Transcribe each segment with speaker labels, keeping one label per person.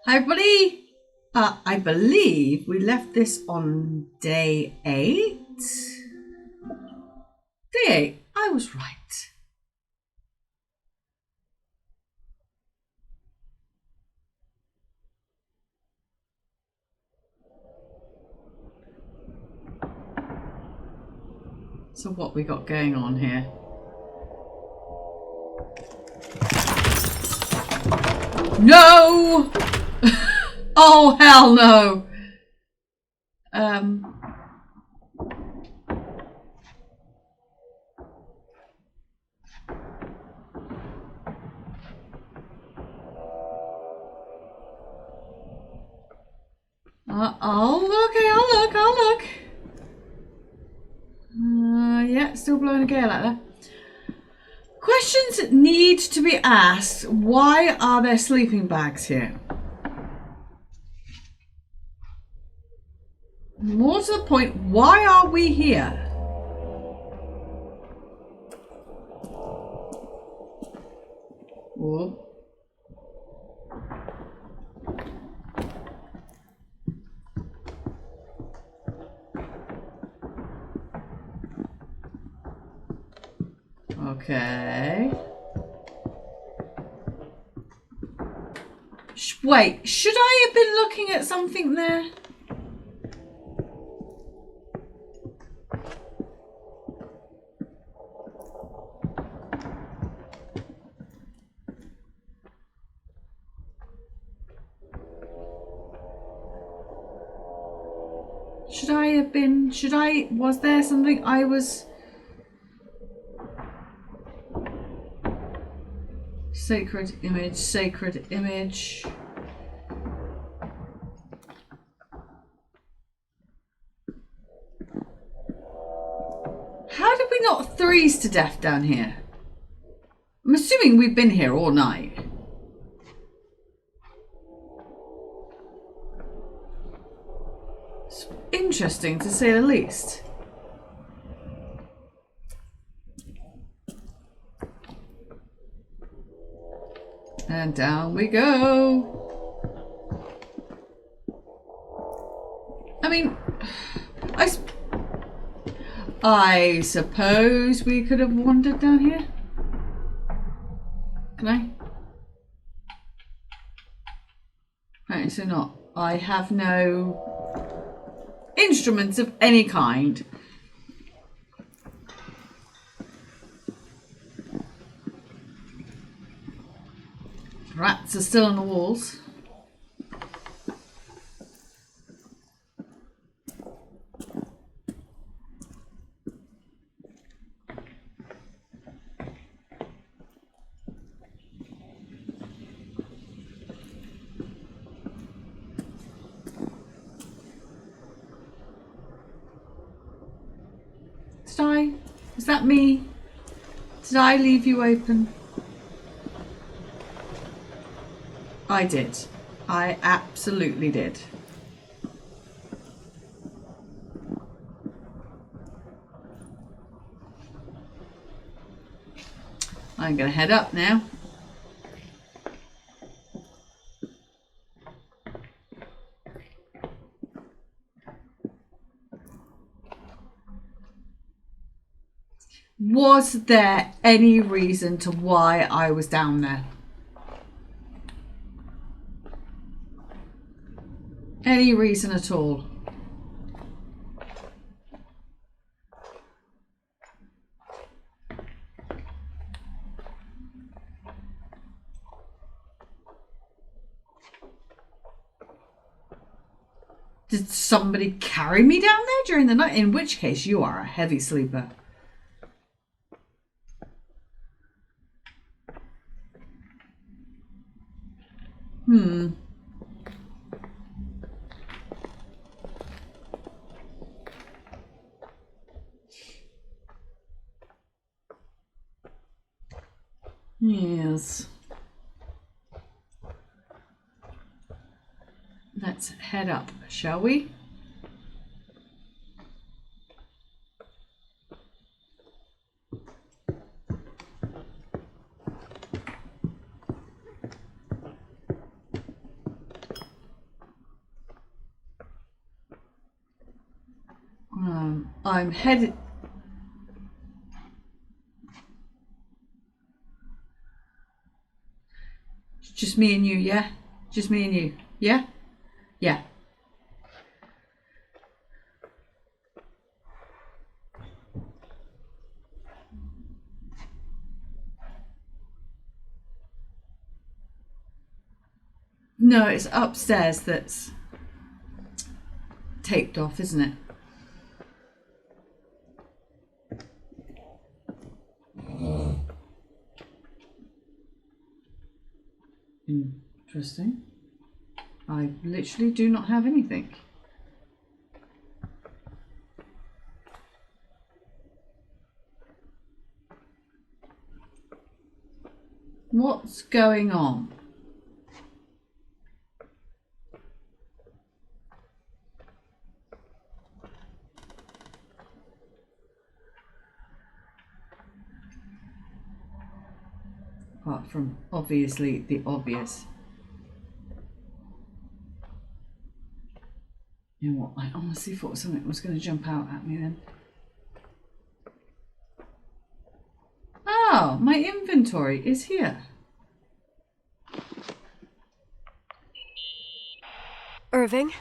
Speaker 1: Hi everybody! I believe we left this on day 8. Day 8, I was right. So what we got going on here? No! Oh hell no! I'll look. Yeah, still blowing a gale out there. Questions need to be asked. Why are there sleeping bags here? More to the point, why are we here? Whoa. Okay. Wait, should I have been looking at something there? Was there something I was... Sacred image. How did we not freeze to death down here? I'm assuming we've been here all night. It's interesting to say the least. And down we go. I mean, I suppose we could have wandered down here. Can I? Apparently so not. I have no instruments of any kind. Rats are still on the walls. Is that me? Did I leave you open? I did. I absolutely did. I'm going to head up now. Was there any reason to why I was down there? Any reason at all? Did somebody carry me down there during the night? In which case you are a heavy sleeper. Yes. Let's head up, shall we? I'm headed... Just me and you, yeah? Just me and you, yeah? Yeah. No, it's upstairs that's taped off, isn't it? Interesting. I literally do not have anything. What's going on? Apart from obviously the obvious. You know what? I honestly thought something was going to jump out at me then. Oh, my inventory is here.
Speaker 2: Irving?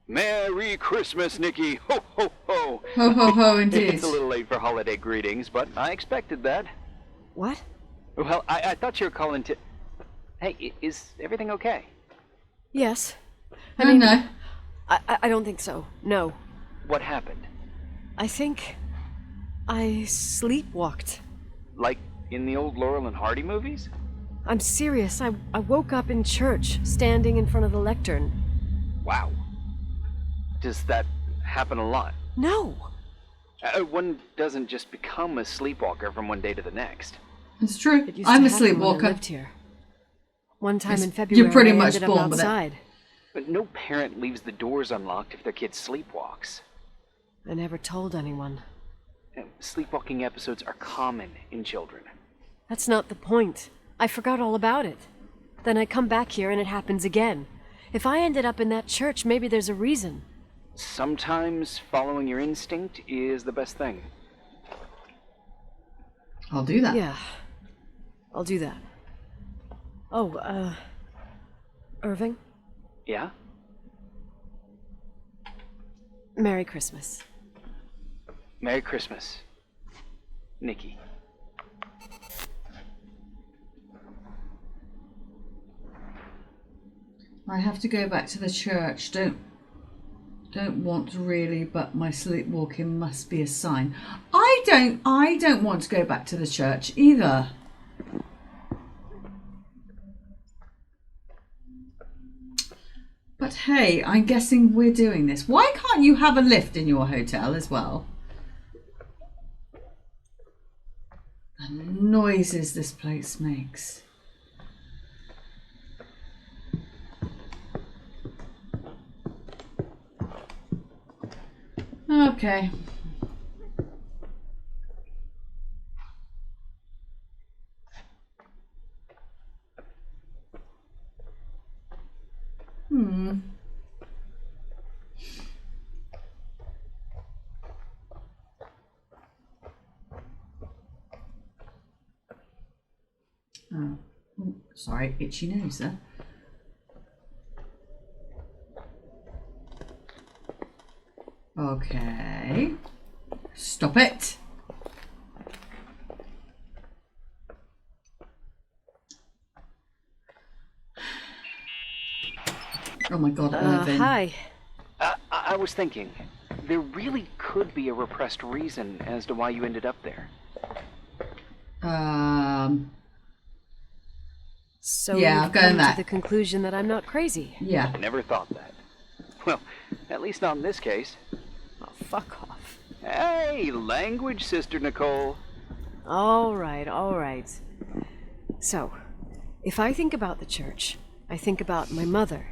Speaker 3: Merry Christmas, Nikki! Ho, ho, ho!
Speaker 1: Ho, ho, ho, indeed.
Speaker 3: It's a little late for holiday greetings, but I expected that.
Speaker 2: What?
Speaker 3: Well, I thought you were calling to... Hey, is everything okay?
Speaker 2: Yes.
Speaker 1: I mean, no.
Speaker 2: I don't think so. No.
Speaker 3: What happened?
Speaker 2: I think I sleepwalked.
Speaker 3: Like in the old Laurel and Hardy movies?
Speaker 2: I'm serious. I woke up in church, standing in front of the lectern.
Speaker 3: Wow. Does that happen a lot?
Speaker 2: No.
Speaker 3: One doesn't just become a sleepwalker from one day to the next.
Speaker 1: It's true.
Speaker 2: It used
Speaker 1: I'm
Speaker 2: to
Speaker 1: a
Speaker 2: happen when I
Speaker 1: sleepwalker.
Speaker 2: lived here. One time in February,
Speaker 1: You're pretty
Speaker 2: I
Speaker 1: much
Speaker 2: ended up
Speaker 1: born with it.
Speaker 2: outside.
Speaker 3: But no parent leaves the doors unlocked if their kid sleepwalks.
Speaker 2: I never told anyone.
Speaker 3: Sleepwalking episodes are common in children.
Speaker 2: That's not the point. I forgot all about it. Then I come back here and it happens again. If I ended up in that church, maybe there's a reason.
Speaker 3: Sometimes following your instinct is the best thing.
Speaker 1: I'll do that.
Speaker 2: Yeah. I'll do that. Oh, Irving?
Speaker 3: Yeah?
Speaker 2: Merry Christmas.
Speaker 3: Merry Christmas, Nikki.
Speaker 1: I have to go back to the church. Don't want to really, but my sleepwalking must be a sign. I don't want to go back to the church either. But hey, I'm guessing we're doing this. Why can't you have a lift in your hotel as well? The noises this place makes. Okay. Oh, sorry, itchy nose there. Okay. Stop it. Oh my God, Irvin.
Speaker 2: Hi.
Speaker 3: I was thinking, there really could be a repressed reason as to why you ended up there.
Speaker 2: So
Speaker 1: yeah,
Speaker 2: you've
Speaker 1: going
Speaker 2: come
Speaker 1: that.
Speaker 2: to the conclusion that I'm not crazy.
Speaker 1: Yeah.
Speaker 3: I never thought that. Well, at least not in this case.
Speaker 2: Oh, fuck off.
Speaker 3: Hey, language, Sister Nicole.
Speaker 2: All right. So, if I think about the church, I think about my mother.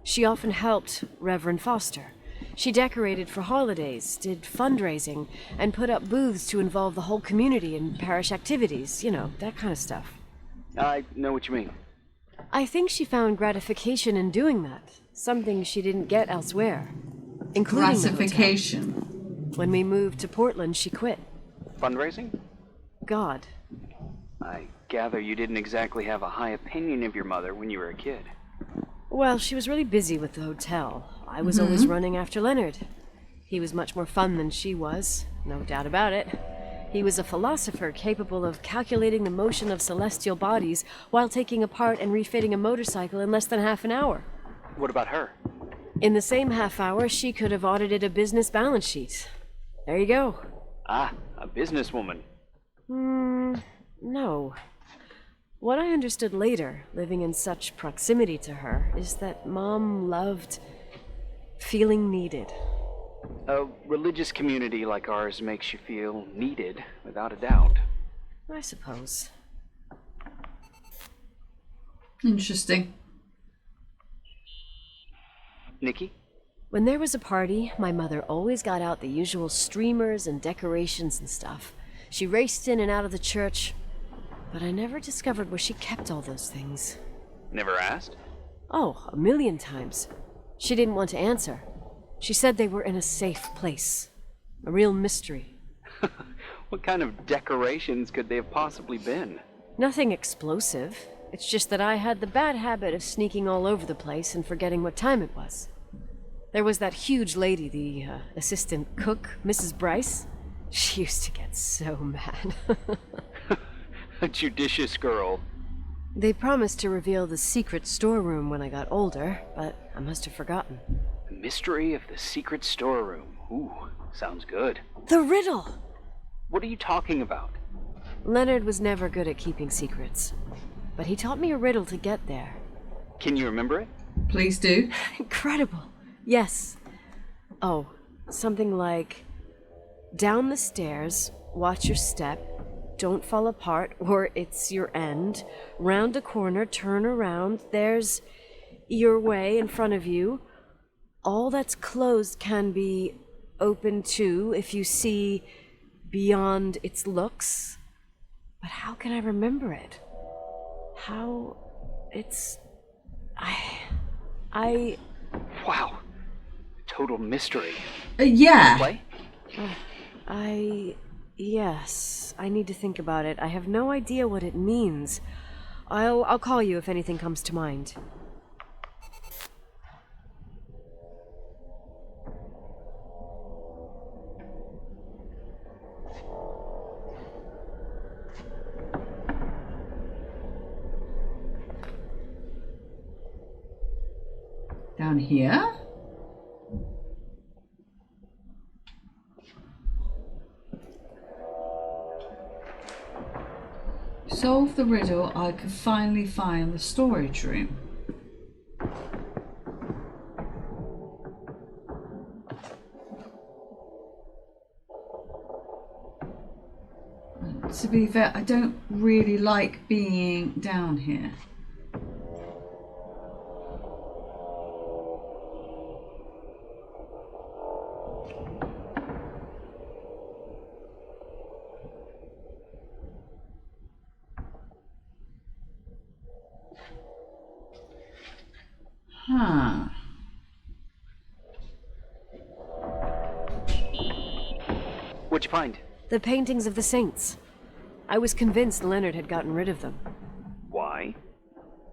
Speaker 2: She often helped Reverend Foster. She decorated for holidays, did fundraising, and put up booths to involve the whole community in parish activities, you know, that kind of stuff.
Speaker 3: I know what you mean.
Speaker 2: I think she found gratification in doing that, something she didn't get elsewhere, including the hotel.
Speaker 1: Gratification.
Speaker 2: When we moved to Portland, she quit.
Speaker 3: Fundraising?
Speaker 2: God.
Speaker 3: I gather you didn't exactly have a high opinion of your mother when you were a kid.
Speaker 2: Well, she was really busy with the hotel. I was always running after Leonard. He was much more fun than she was, no doubt about it. He was a philosopher capable of calculating the motion of celestial bodies while taking apart and refitting a motorcycle in less than half an hour.
Speaker 3: What about her?
Speaker 2: In the same half hour, she could have audited a business balance sheet. There you go.
Speaker 3: Ah, a businesswoman.
Speaker 2: No. What I understood later, living in such proximity to her, is that Mom loved feeling needed.
Speaker 3: A religious community like ours makes you feel needed, without a doubt.
Speaker 2: I suppose.
Speaker 1: Interesting.
Speaker 3: Nikki?
Speaker 2: When there was a party, my mother always got out the usual streamers and decorations and stuff. She raced in and out of the church, but I never discovered where she kept all those things.
Speaker 3: Never asked?
Speaker 2: Oh, 1,000,000 times. She didn't want to answer. She said they were in a safe place. A real mystery.
Speaker 3: What kind of decorations could they have possibly been?
Speaker 2: Nothing explosive. It's just that I had the bad habit of sneaking all over the place and forgetting what time it was. There was that huge lady, the assistant cook, Mrs. Bryce. She used to get so mad.
Speaker 3: A judicious girl.
Speaker 2: They promised to reveal the secret storeroom when I got older, but I must have forgotten.
Speaker 3: The mystery of the secret storeroom. Ooh, sounds good.
Speaker 2: The riddle!
Speaker 3: What are you talking about?
Speaker 2: Leonard was never good at keeping secrets, but he taught me a riddle to get there.
Speaker 3: Can you remember it?
Speaker 1: Please do.
Speaker 2: Incredible. Yes. Oh, something like, down the stairs, watch your step, don't fall apart or it's your end, round a corner, turn around, there's your way in front of you. All that's closed can be open too if you see beyond its looks. But how can I remember it? How it's... I...
Speaker 3: Wow. Total mystery.
Speaker 1: Yeah.
Speaker 3: Play?
Speaker 2: Yes, I need to think about it. I have no idea what it means. I'll call you if anything comes to mind.
Speaker 1: Down here. Solve the riddle, I could finally find the storage room. To be fair, I don't really like being down here. Huh.
Speaker 3: What'd you find?
Speaker 2: The paintings of the saints. I was convinced Leonard had gotten rid of them.
Speaker 3: Why?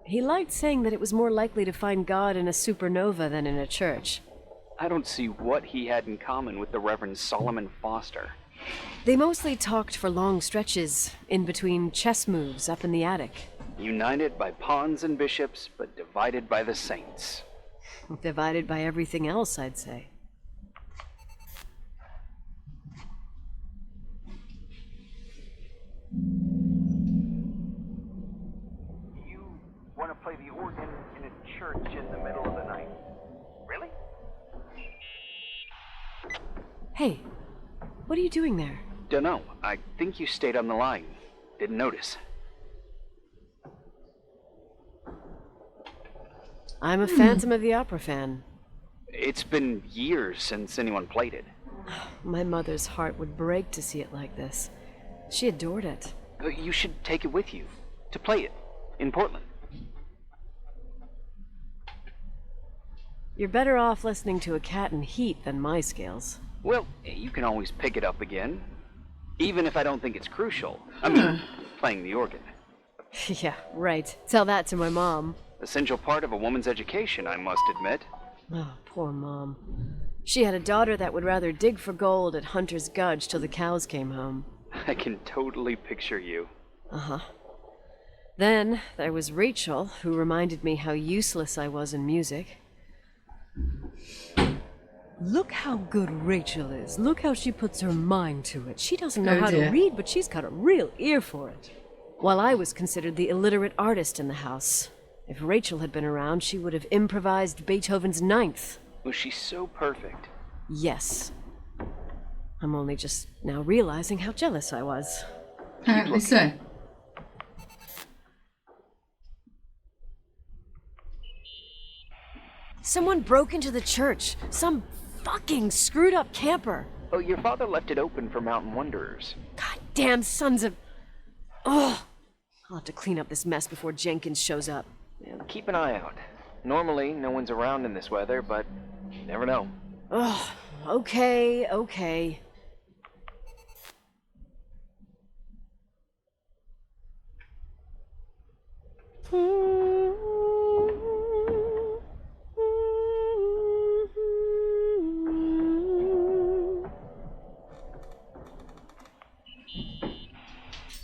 Speaker 2: He liked saying that it was more likely to find God in a supernova than in a church.
Speaker 3: I don't see what he had in common with the Reverend Solomon Foster.
Speaker 2: They mostly talked for long stretches, in between chess moves up in the attic.
Speaker 3: United by pawns and bishops, but divided by the saints.
Speaker 2: Divided by everything else, I'd say.
Speaker 3: You want to play the organ in a church in the middle of the night? Really?
Speaker 2: Hey, what are you doing there?
Speaker 3: Dunno. I think you stayed on the line. Didn't notice.
Speaker 2: I'm a Phantom of the Opera fan.
Speaker 3: It's been years since anyone played it.
Speaker 2: My mother's heart would break to see it like this. She adored it.
Speaker 3: You should take it with you. To play it. In Portland.
Speaker 2: You're better off listening to a cat in heat than my scales.
Speaker 3: Well, you can always pick it up again. Even if I don't think it's crucial. I mean, playing the organ.
Speaker 2: Yeah, right. Tell that to my mom.
Speaker 3: Essential part of a woman's education, I must admit.
Speaker 2: Oh, poor Mom. She had a daughter that would rather dig for gold at Hunter's Gulch till the cows came home.
Speaker 3: I can totally picture you.
Speaker 2: Uh-huh. Then there was Rachel, who reminded me how useless I was in music. Look how good Rachel is. Look how she puts her mind to it. She doesn't know how to read, but she's got a real ear for it. While I was considered the illiterate artist in the house. If Rachel had been around, she would have improvised Beethoven's Ninth.
Speaker 3: Was she so perfect?
Speaker 2: Yes. I'm only just now realizing how jealous I was.
Speaker 1: Apparently so.
Speaker 2: Someone broke into the church. Some fucking screwed up camper.
Speaker 3: Oh, your father left it open for mountain wanderers.
Speaker 2: Goddamn sons of... Ugh. I'll have to clean up this mess before Jenkins shows up.
Speaker 3: Yeah, keep an eye out. Normally, no one's around in this weather, but you never know.
Speaker 2: Ugh. Okay.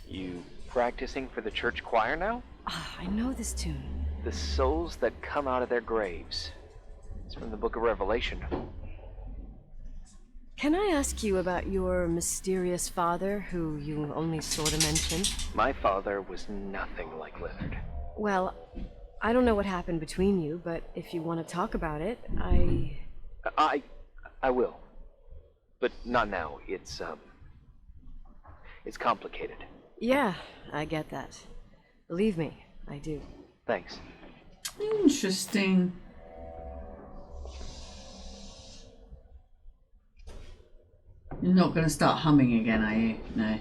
Speaker 3: You practicing for the church choir now?
Speaker 2: I know this tune.
Speaker 3: The souls that come out of their graves. It's from the book of Revelation.
Speaker 2: Can I ask you about your mysterious father, who you only sort of mentioned?
Speaker 3: My father was nothing like Leonard.
Speaker 2: Well, I don't know what happened between you, but if you want to talk about it, I
Speaker 3: will. But not now. It's complicated.
Speaker 2: Yeah, I get that. Believe me, I do.
Speaker 3: Thanks.
Speaker 1: Interesting. You're not going to start humming again, are you? No.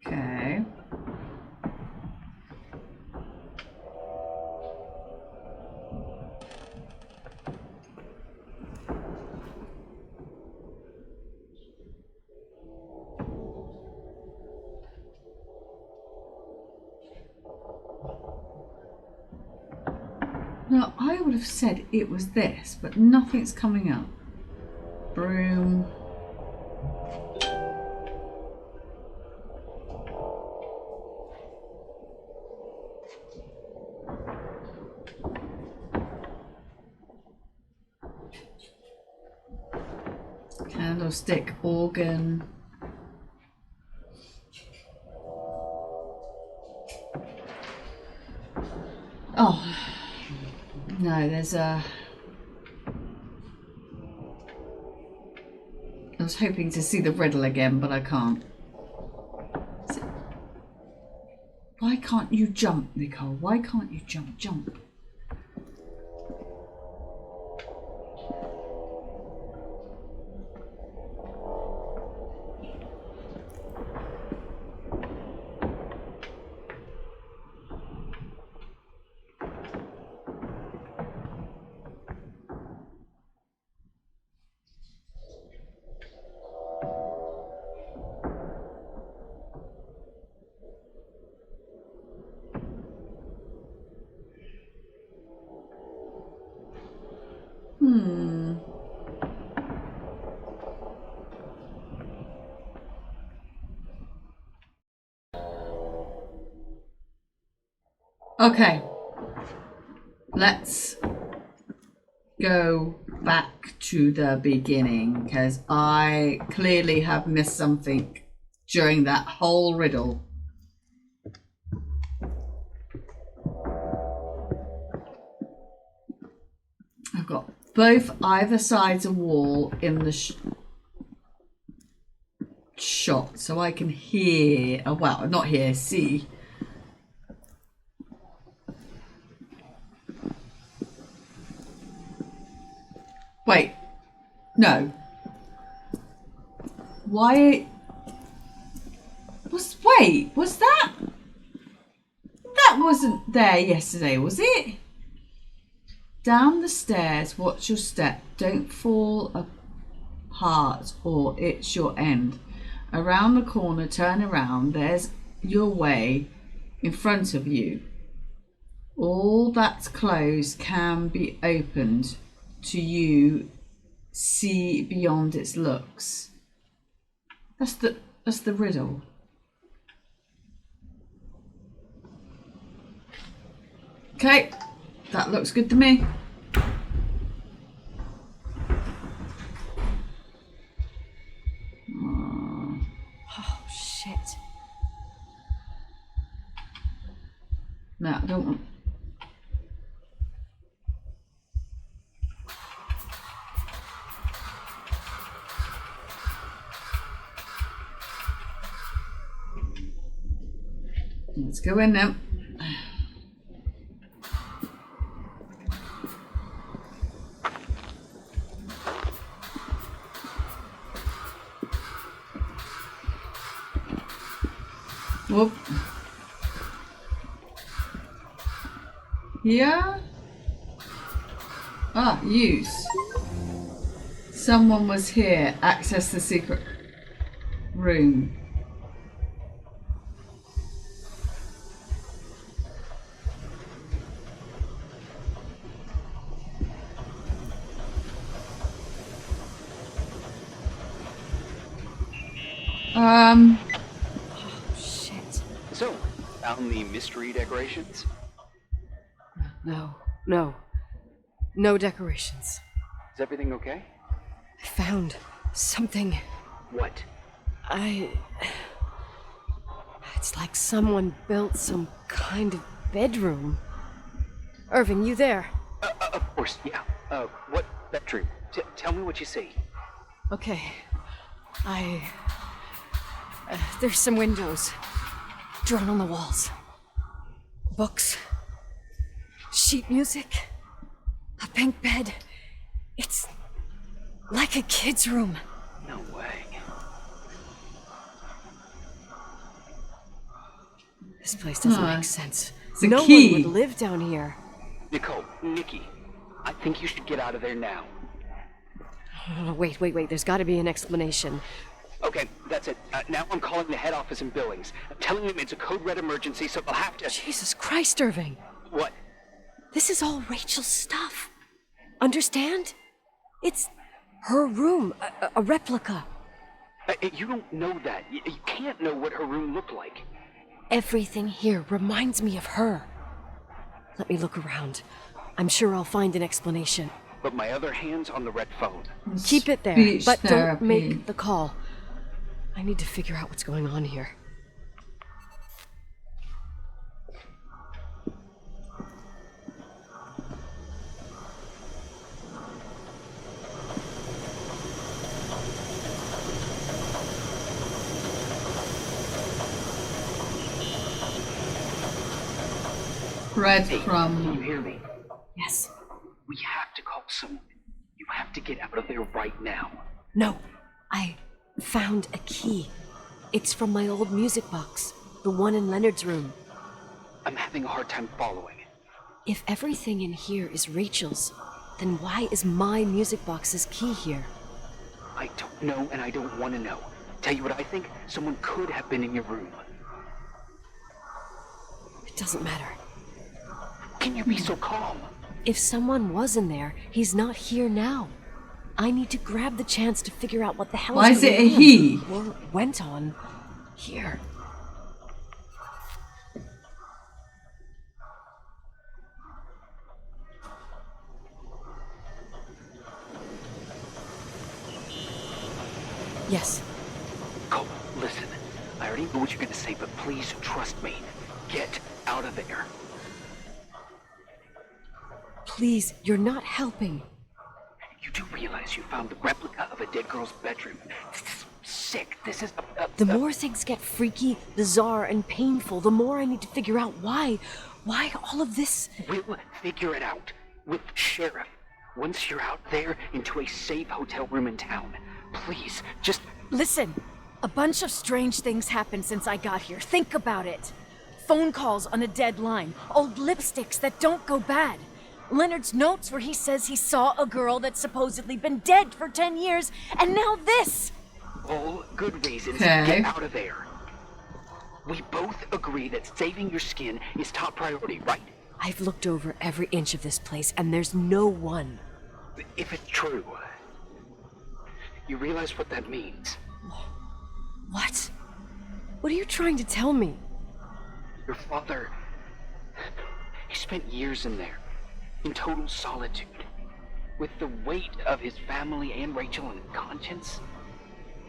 Speaker 1: Okay. Now, I would have said it was this, but nothing's coming up. Broom. Candlestick, organ. Oh, no, there's a... I was hoping to see the riddle again, but I can't. Why can't you jump, Nicole? Why can't you jump? Jump. Okay, let's go back to the beginning because I clearly have missed something during that whole riddle. I've got both either sides of wall in the shot so I can hear, well, not hear, see. Wait, no. Why? Was that? That wasn't there yesterday, was it? Down the stairs, watch your step. Don't fall apart or it's your end. Around the corner, turn around. There's your way in front of you. All that's closed can be opened to you. See beyond its looks. That's the riddle. Okay, that looks good to me.
Speaker 2: Oh, shit.
Speaker 1: No, I don't want... Let's go in now. Whoop. Here. Use. Someone was here. Access the secret room.
Speaker 2: Shit.
Speaker 3: So, found the mystery decorations?
Speaker 2: No. No decorations.
Speaker 3: Is everything okay?
Speaker 2: I found something.
Speaker 3: What?
Speaker 2: It's like someone built some kind of bedroom. Irving, you there?
Speaker 3: Of course, yeah. What bedroom? Tell me what you see.
Speaker 2: Okay. There's some windows drawn on the walls. Books. Sheet music. A pink bed. It's like a kid's room.
Speaker 3: No way.
Speaker 2: This place doesn't make sense.
Speaker 1: It's a
Speaker 2: No
Speaker 1: key.
Speaker 2: one would live down here.
Speaker 3: Nikki, I think you should get out of there now.
Speaker 2: Oh, wait. There's got to be an explanation.
Speaker 3: Okay, that's it. Now I'm calling the head office in Billings. I'm telling them it's a code red emergency, so they'll have to...
Speaker 2: Jesus Christ, Irving.
Speaker 3: What?
Speaker 2: This is all Rachel's stuff. Understand? It's her room, a replica.
Speaker 3: You don't know that. You can't know what her room looked like.
Speaker 2: Everything here reminds me of her. Let me look around. I'm sure I'll find an explanation.
Speaker 3: But my other hand's on the red phone.
Speaker 2: Keep it there,
Speaker 1: Speech
Speaker 2: but
Speaker 1: therapy.
Speaker 2: don't make the call. I need to figure out what's going on here.
Speaker 1: Bread
Speaker 3: Can you
Speaker 1: from...
Speaker 3: hear me?
Speaker 2: Yes.
Speaker 3: We have to call someone. You have to get out of there right now.
Speaker 2: No. I found a key. It's from my old music box. The one in Leonard's room.
Speaker 3: I'm having a hard time following.
Speaker 2: If everything in here is Rachel's, then why is my music box's key here?
Speaker 3: I don't know, and I don't want to know. Tell you what I think? Someone could have been in your room.
Speaker 2: It doesn't matter.
Speaker 3: Can you be so calm?
Speaker 2: If someone was in there, he's not here now. I need to grab the chance to figure out what the hell
Speaker 1: Why
Speaker 2: is
Speaker 1: is it
Speaker 2: going
Speaker 1: a
Speaker 2: on,
Speaker 1: he?
Speaker 2: or went on here. Yes.
Speaker 3: Cole, listen. I already know what you're gonna say, but please trust me. Get out of there.
Speaker 2: Please, you're not helping.
Speaker 3: You do realize you found the replica of a dead girl's bedroom. This is sick. This is
Speaker 2: The more things get freaky, bizarre, and painful, the more I need to figure out why. Why all of this?
Speaker 3: We'll figure it out with Sheriff. Once you're out there into a safe hotel room in town, please, just...
Speaker 2: Listen, a bunch of strange things happened since I got here. Think about it. Phone calls on a dead line, old lipsticks that don't go bad. Leonard's notes where he says he saw a girl that's supposedly been dead for 10 years, and now this!
Speaker 3: All good reasons to
Speaker 1: Okay.
Speaker 3: get out of there. We both agree that saving your skin is top priority, right?
Speaker 2: I've looked over every inch of this place, and there's no one.
Speaker 3: If it's true, you realize what that means.
Speaker 2: What? What are you trying to tell me?
Speaker 3: Your father, he spent years in there, in total solitude, with the weight of his family and Rachel on his conscience.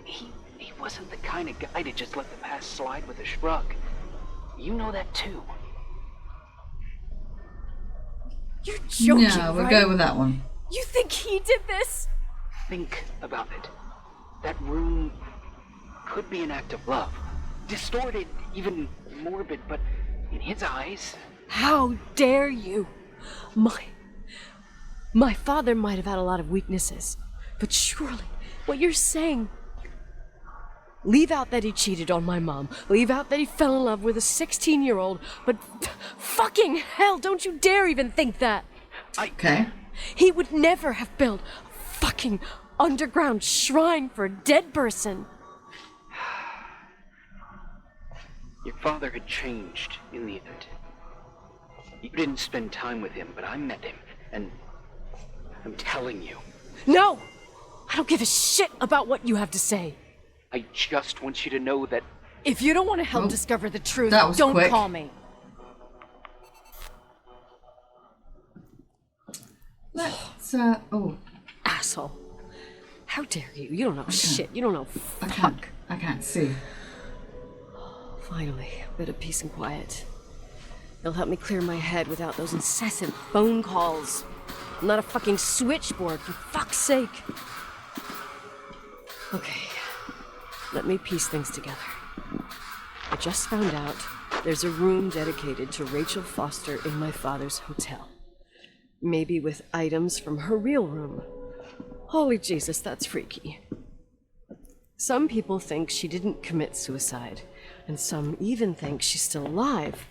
Speaker 3: He wasn't the kind of guy to just let the past slide with a shrug. You know that too.
Speaker 2: You're joking,
Speaker 1: No, we'll
Speaker 2: right?
Speaker 1: go with that one.
Speaker 2: You think he did this?
Speaker 3: Think about it. That room could be an act of love. Distorted, even morbid, but in his eyes...
Speaker 2: How dare you? My father might have had a lot of weaknesses, but surely what you're saying... Leave out that he cheated on my mom. Leave out that he fell in love with a 16-year-old, but fucking hell, don't you dare even think that!
Speaker 1: Okay.
Speaker 2: He would never have built a fucking underground shrine for a dead person.
Speaker 3: Your father had changed in the end. You didn't spend time with him, but I met him, and I'm telling you,
Speaker 2: No! I don't give a shit about what you have to say.
Speaker 3: I just want you to know that
Speaker 2: If you don't want to help
Speaker 1: Oh,
Speaker 2: discover the truth,
Speaker 1: that was
Speaker 2: don't
Speaker 1: quick.
Speaker 2: call me.
Speaker 1: Let's, oh,
Speaker 2: Asshole. How dare you? You don't know shit. You don't know fuck.
Speaker 1: I can't see.
Speaker 2: Finally, a bit of peace and quiet. It'll help me clear my head without those incessant phone calls. I'm not a fucking switchboard, for fuck's sake. Okay, let me piece things together. I just found out there's a room dedicated to Rachel Foster in my father's hotel. Maybe with items from her real room. Holy Jesus, that's freaky. Some people think she didn't commit suicide, and some even think she's still alive.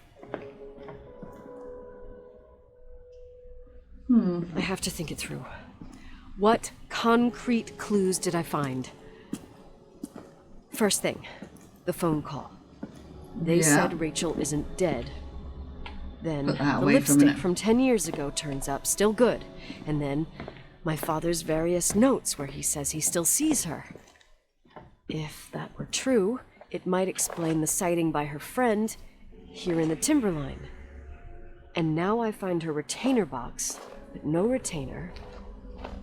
Speaker 2: I have to think it through. What concrete clues did I find? First thing, the phone call. They
Speaker 1: Yeah.
Speaker 2: said Rachel isn't dead. Then
Speaker 1: Put that
Speaker 2: the
Speaker 1: away for a
Speaker 2: lipstick
Speaker 1: minute.
Speaker 2: from 10 years ago turns up, still good. And then my father's various notes where he says he still sees her. If that were true, it might explain the sighting by her friend here in the timberline. And now I find her retainer box, but no retainer.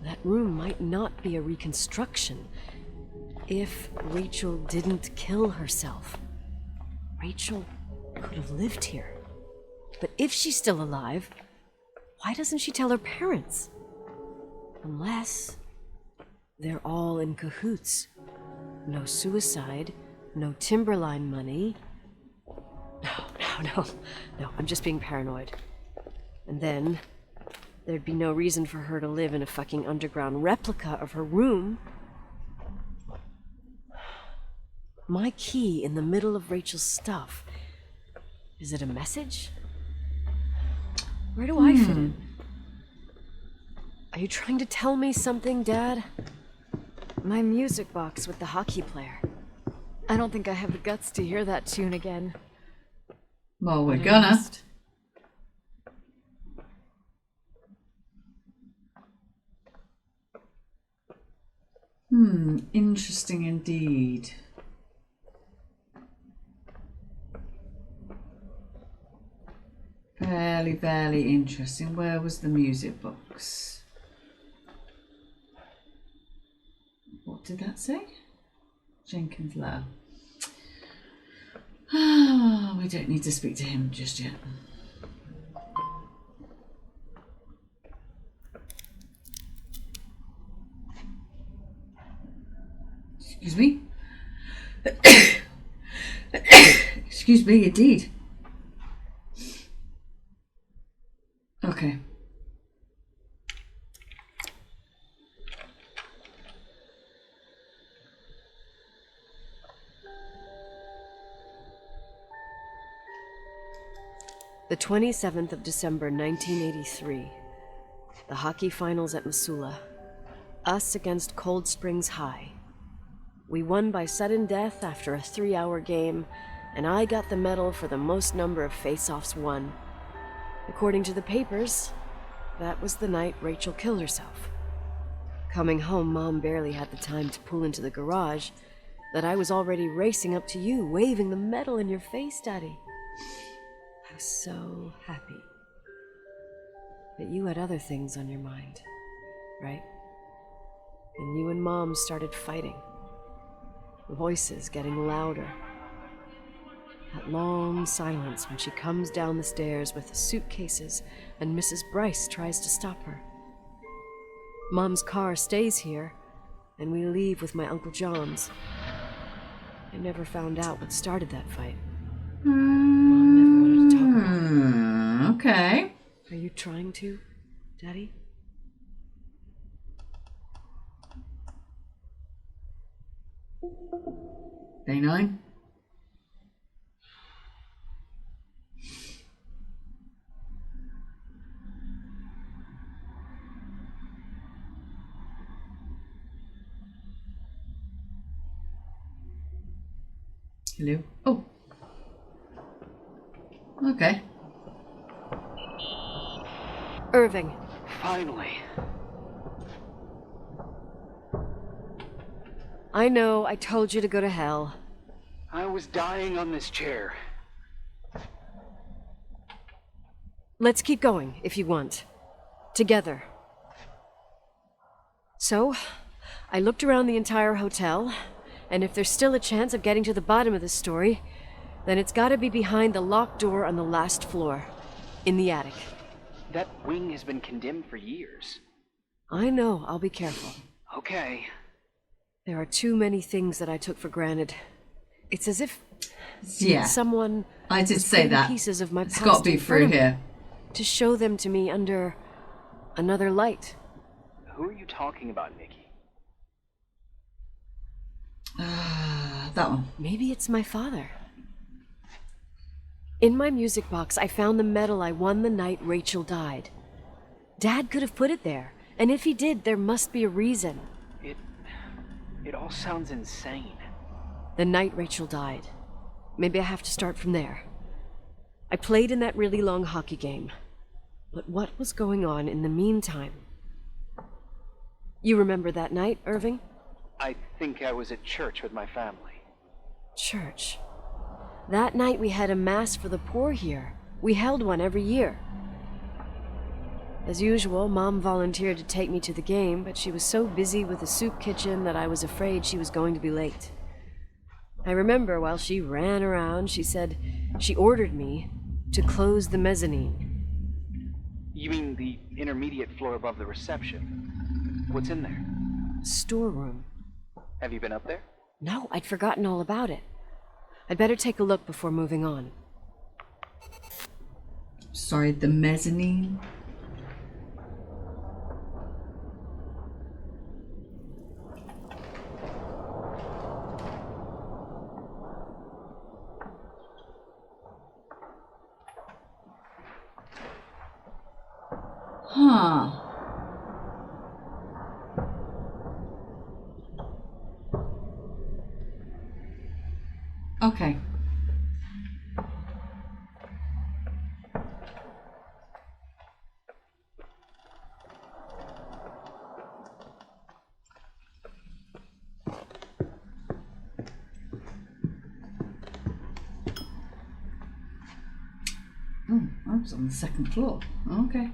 Speaker 2: That room might not be a reconstruction. If Rachel didn't kill herself, Rachel could have lived here. But if she's still alive, why doesn't she tell her parents? Unless they're all in cahoots. No suicide, no timberline money. No, I'm just being paranoid. And then there'd be no reason for her to live in a fucking underground replica of her room. My key in the middle of Rachel's stuff. Is it a message? Where do I fit in? Are you trying to tell me something, Dad? My music box with the hockey player. I don't think I have the guts to hear that tune again.
Speaker 1: Well, we're
Speaker 2: But I
Speaker 1: gonna.
Speaker 2: must.
Speaker 1: Interesting indeed. Very, very interesting. Where was the music box? What did that say? Jenkins Low. Ah, we don't need to speak to him just yet. Excuse me. Excuse me, indeed. Okay.
Speaker 2: The 27th of December, 1983. The hockey finals at Missoula. Us against Cold Springs High. We won by sudden death after a 3-hour game, and I got the medal for the most number of face-offs won. According to the papers, that was the night Rachel killed herself. Coming home, Mom barely had the time to pull into the garage that I was already racing up to you, waving the medal in your face, Daddy. I was so happy. But you had other things on your mind, right? And you and Mom started fighting. Voices getting louder. That long silence when she comes down the stairs with the suitcases and Mrs. Bryce tries to stop her. Mom's car stays here, and we leave with my Uncle John's. I never found out what started that fight. Mom never wanted to talk about it.
Speaker 1: Okay.
Speaker 2: Are you trying to, Daddy?
Speaker 1: Day 9. Hello. Oh. Okay.
Speaker 2: Irving.
Speaker 3: Finally.
Speaker 2: I know, I told you to go to hell.
Speaker 3: I was dying on this chair.
Speaker 2: Let's keep going, if you want. Together. So, I looked around the entire hotel, and if there's still a chance of getting to the bottom of this story, then it's gotta be behind the locked door on the last floor, in the attic.
Speaker 3: That wing has been condemned for years.
Speaker 2: I know, I'll be careful.
Speaker 3: Okay.
Speaker 2: There are too many things that I took for granted. It's as if
Speaker 1: Yeah.
Speaker 2: someone
Speaker 1: I did
Speaker 2: was
Speaker 1: say
Speaker 2: putting
Speaker 1: that.
Speaker 2: pieces of my
Speaker 1: It's
Speaker 2: past
Speaker 1: got to be
Speaker 2: in front
Speaker 1: through
Speaker 2: of me
Speaker 1: here.
Speaker 2: to show them to me under another light.
Speaker 3: Who are you talking about, Nikki?
Speaker 1: That one.
Speaker 2: Maybe it's my father. In my music box, I found the medal I won the night Rachel died. Dad could have put it there, and if he did, there must be a reason.
Speaker 3: It all sounds insane.
Speaker 2: The night Rachel died. Maybe I have to start from there. I played in that really long hockey game. But what was going on in the meantime? You remember that night, Irving?
Speaker 3: I think I was at church with my family.
Speaker 2: Church. That night we had a mass for the poor here. We held one every year. As usual, Mom volunteered to take me to the game, but she was so busy with the soup kitchen that I was afraid she was going to be late. I remember while she ran around, she said she ordered me to close the mezzanine.
Speaker 3: You mean the intermediate floor above the reception? What's in there?
Speaker 2: Storeroom.
Speaker 3: Have you been up there?
Speaker 2: No, I'd forgotten all about it. I'd better take a look before moving on.
Speaker 1: Sorry, the mezzanine. Huh. Okay. Oh, I was on the second floor. Okay.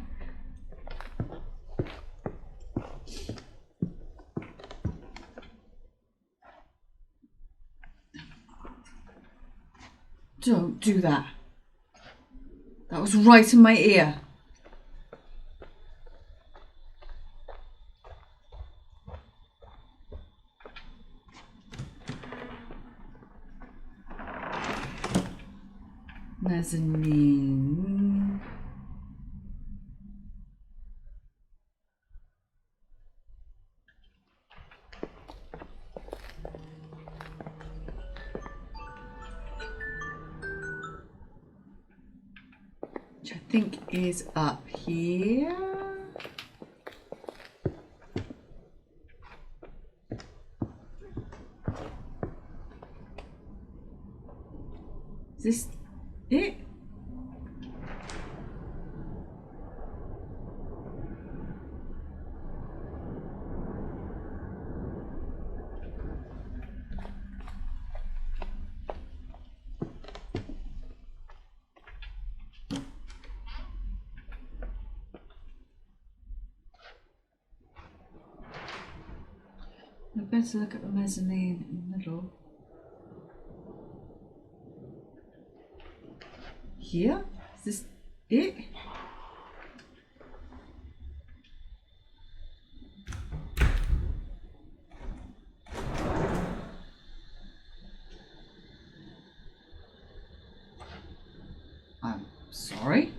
Speaker 1: Don't do that. That was right in my ear. Mezzanine. Which I think is up here. Is this it? I better look at the mezzanine in the middle. Here? Is this it? I'm sorry.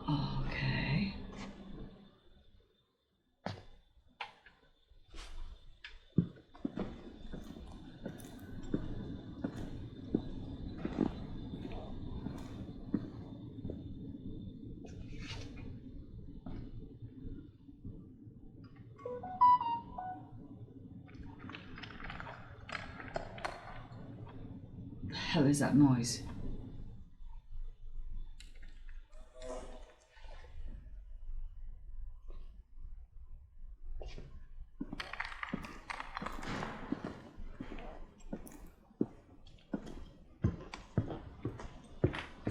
Speaker 1: Okay. The hell is that noise?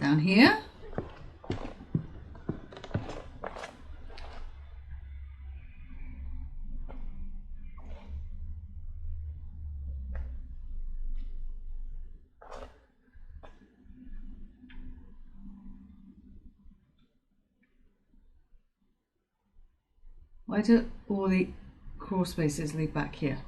Speaker 1: Down here? Why do all the crawl spaces lead back here?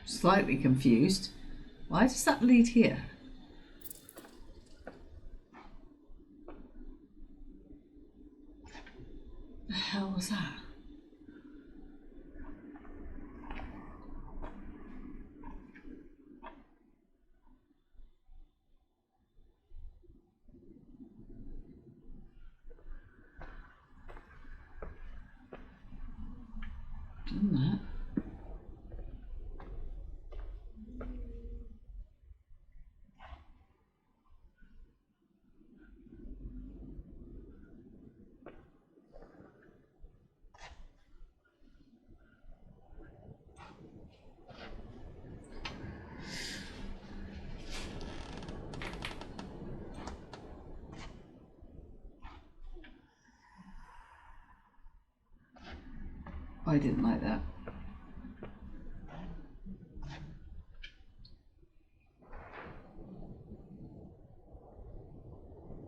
Speaker 1: Slightly confused. Why does that lead here? The hell was that? Done that. I didn't like that.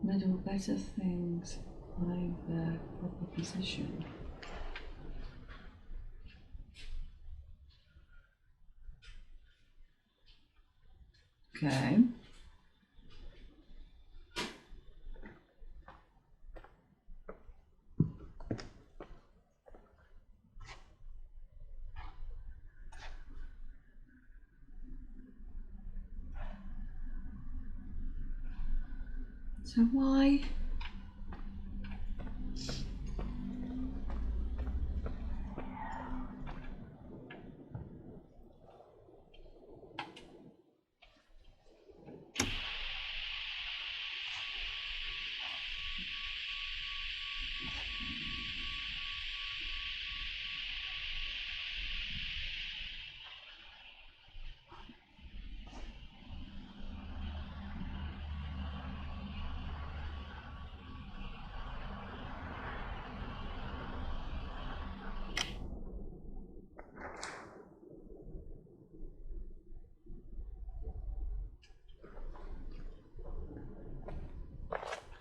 Speaker 1: Middle, better things. Find their proper position. Okay. So why?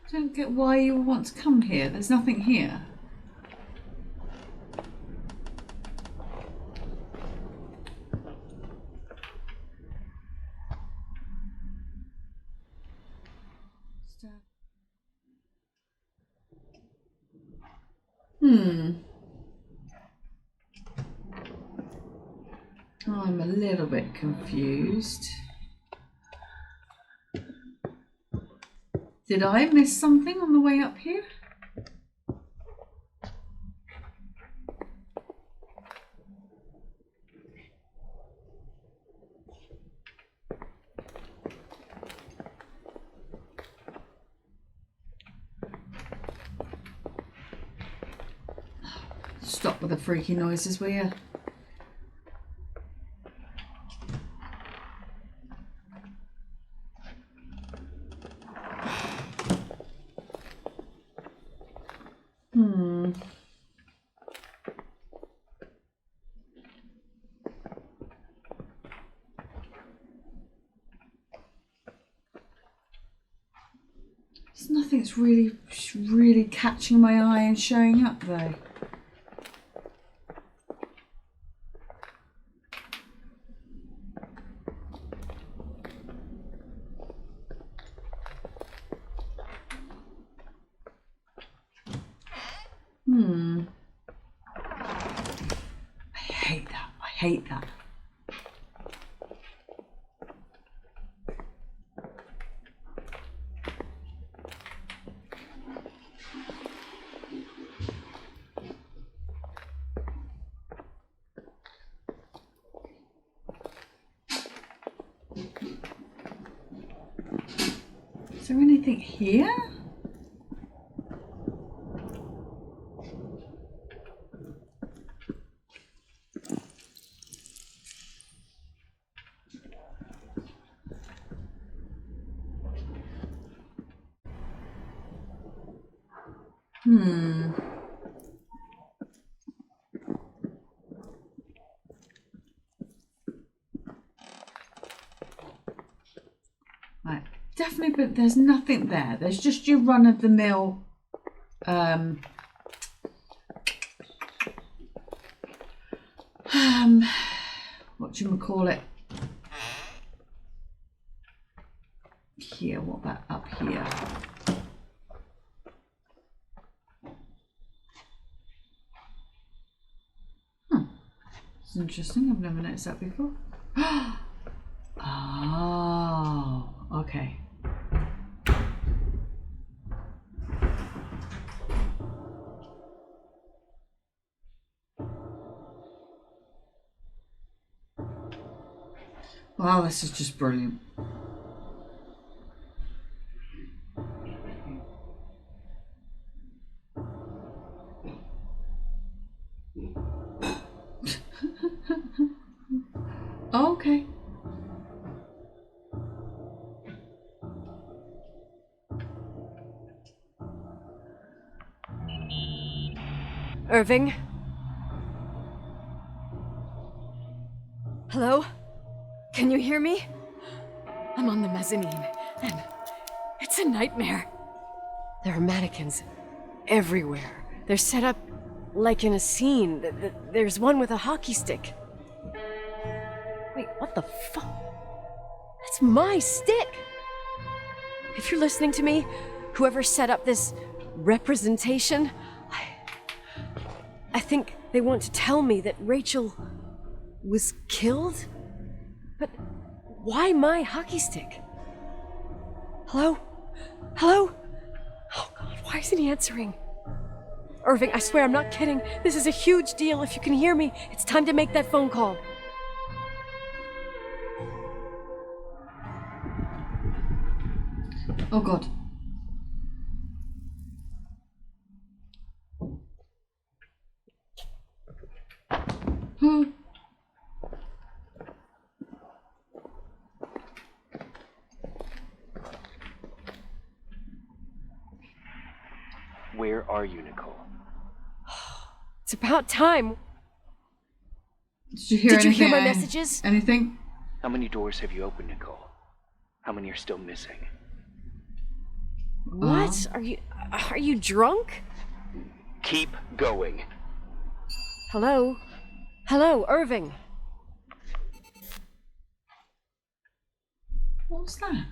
Speaker 1: I don't get why you want to come here. There's nothing here. I'm a little bit confused. Did I miss something on the way up here? Stop with the freaky noises, will you? There's nothing that's really catching my eye and showing up though. I hate that. Is there anything here? Right, definitely, but there's nothing there. There's just your run-of-the-mill whatchamacallit? Here, what about up here? It's interesting, I've never noticed that before. Oh, okay. Wow, this is just brilliant. Okay.
Speaker 2: Irving? Hello? Can you hear me? I'm on the mezzanine, and it's a nightmare. There are mannequins everywhere. They're set up like in a scene. There's one with a hockey stick. Wait, what the fuck? That's my stick! If you're listening to me, whoever set up this representation, I think they want to tell me that Rachel was killed? But why my hockey stick? Hello? Hello? Oh God, why isn't he answering? Irving, I swear I'm not kidding. This is a huge deal. If you can hear me, it's time to make that phone call.
Speaker 1: Oh God.
Speaker 3: Where are you, Nicole?
Speaker 2: It's about time.
Speaker 1: Did you hear
Speaker 2: Did you hear my
Speaker 1: anything?
Speaker 2: messages?
Speaker 1: Anything?
Speaker 3: How many doors have you opened, Nicole? How many are still missing?
Speaker 2: What? Are you drunk?
Speaker 3: Keep going.
Speaker 2: Hello? Hello, Irving.
Speaker 1: What's that?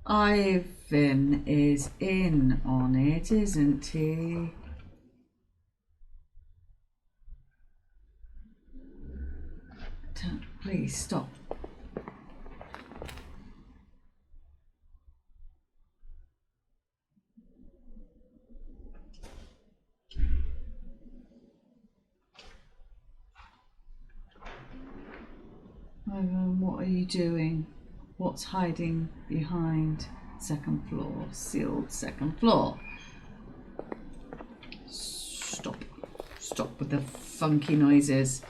Speaker 1: Ivan is in on it, isn't he? Please stop. Ivan, what are you doing? What's hiding behind second floor? Sealed second floor. Stop. Stop with the funky noises.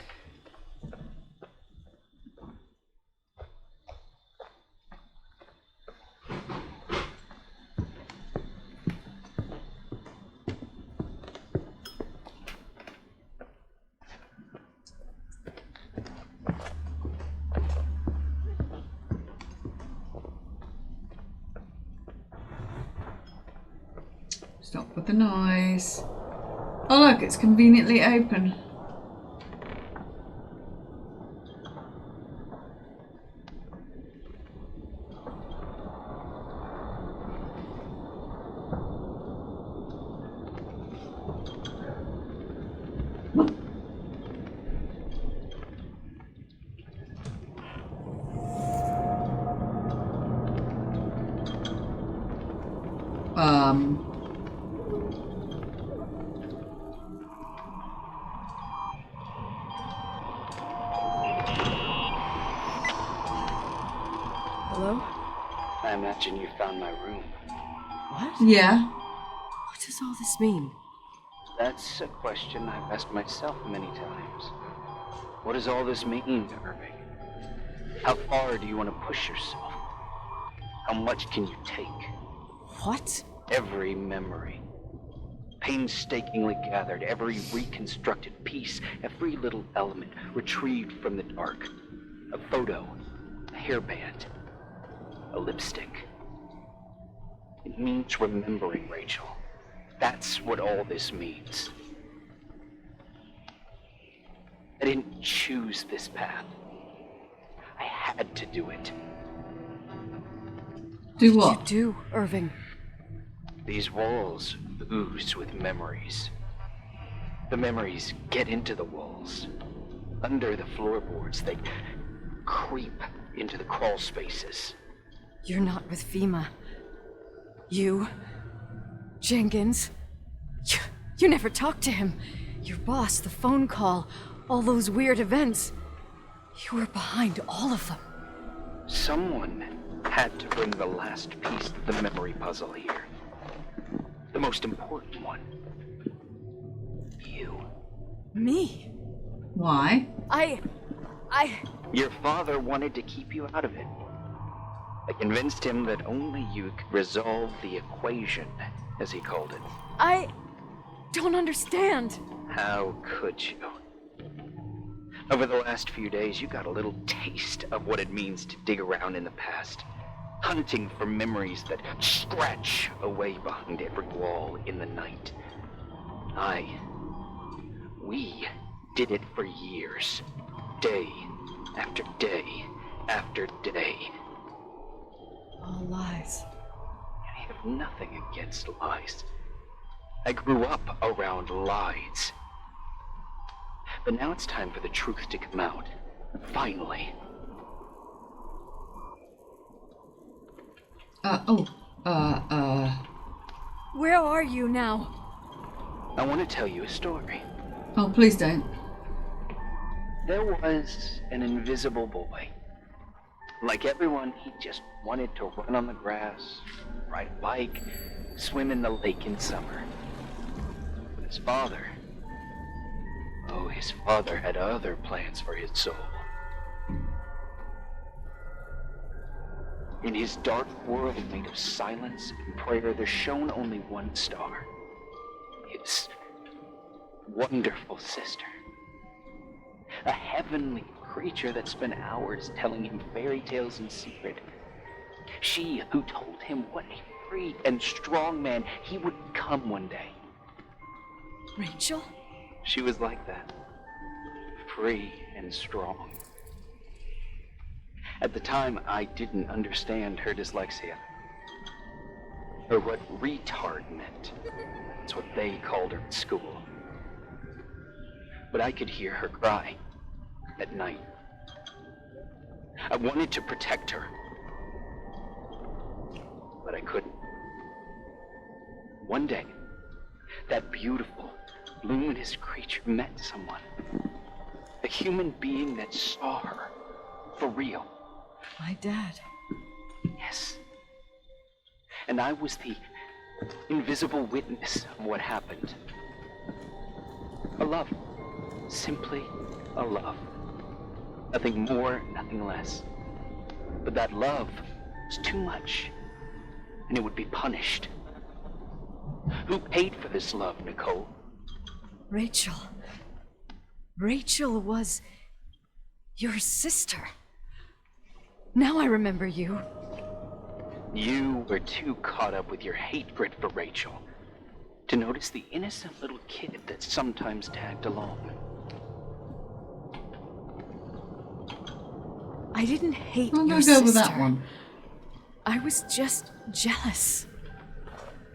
Speaker 1: Stop with the noise. Oh look, it's conveniently open.
Speaker 2: Hello?
Speaker 3: I imagine you found my room.
Speaker 2: What?
Speaker 1: Yeah.
Speaker 2: What does all this mean?
Speaker 3: That's a question I've asked myself many times. What does all this mean, Irving? How far do you want to push yourself? How much can you take?
Speaker 2: What?
Speaker 3: Every memory, painstakingly gathered, every reconstructed piece, every little element retrieved from the dark. A photo, a hairband, a lipstick. It means remembering, Rachel. That's what all this means. I didn't choose this path. I had to do it.
Speaker 1: Do what?
Speaker 2: What did you do, Irving?
Speaker 3: These walls ooze with memories. The memories get into the walls. Under the floorboards, they creep into the crawl spaces.
Speaker 2: You're not with FEMA. You... Jenkins... You never talked to him. Your boss, the phone call, all those weird events. You were behind all of them.
Speaker 3: Someone had to bring the last piece of the memory puzzle here. The most important one. You.
Speaker 2: Me?
Speaker 1: Why?
Speaker 3: Your father wanted to keep you out of it. I convinced him that only you could resolve the equation, as he called it.
Speaker 2: I don't understand.
Speaker 3: How could you? Over the last few days, you got a little taste of what it means to dig around in the past, hunting for memories that scratch away behind every wall in the night. We did it for years, day after day after day.
Speaker 2: All lies.
Speaker 3: I have nothing against lies. I grew up around lies. But now it's time for the truth to come out. Finally.
Speaker 2: Where are you now?
Speaker 3: I want to tell you a story.
Speaker 1: Oh, please don't.
Speaker 3: There was an invisible boy. Like everyone, he just wanted to run on the grass, ride a bike, swim in the lake in summer. But his father had other plans for his soul. In his dark world made of silence and prayer, there shone only one star. His wonderful sister. A heavenly creature that spent hours telling him fairy tales in secret. She who told him what a free and strong man he would become one day.
Speaker 2: Rachel?
Speaker 3: She was like that. Free and strong. At the time, I didn't understand her dyslexia. Or what retard meant. That's what they called her at school. But I could hear her cry at night. I wanted to protect her. But I couldn't. One day, that beautiful, luminous creature met someone. A human being that saw her. For real.
Speaker 2: My dad.
Speaker 3: Yes. And I was the invisible witness of what happened. A love. Simply a love. Nothing more, nothing less. But that love was too much, and it would be punished. Who paid for this love, Nicole?
Speaker 2: Rachel. Rachel was your sister. Now I remember you.
Speaker 3: You were too caught up with your hatred for Rachel to notice the innocent little kid that sometimes tagged along.
Speaker 2: I didn't hate
Speaker 1: I'm
Speaker 2: your
Speaker 1: gonna go
Speaker 2: sister.
Speaker 1: with that one.
Speaker 2: I was just jealous.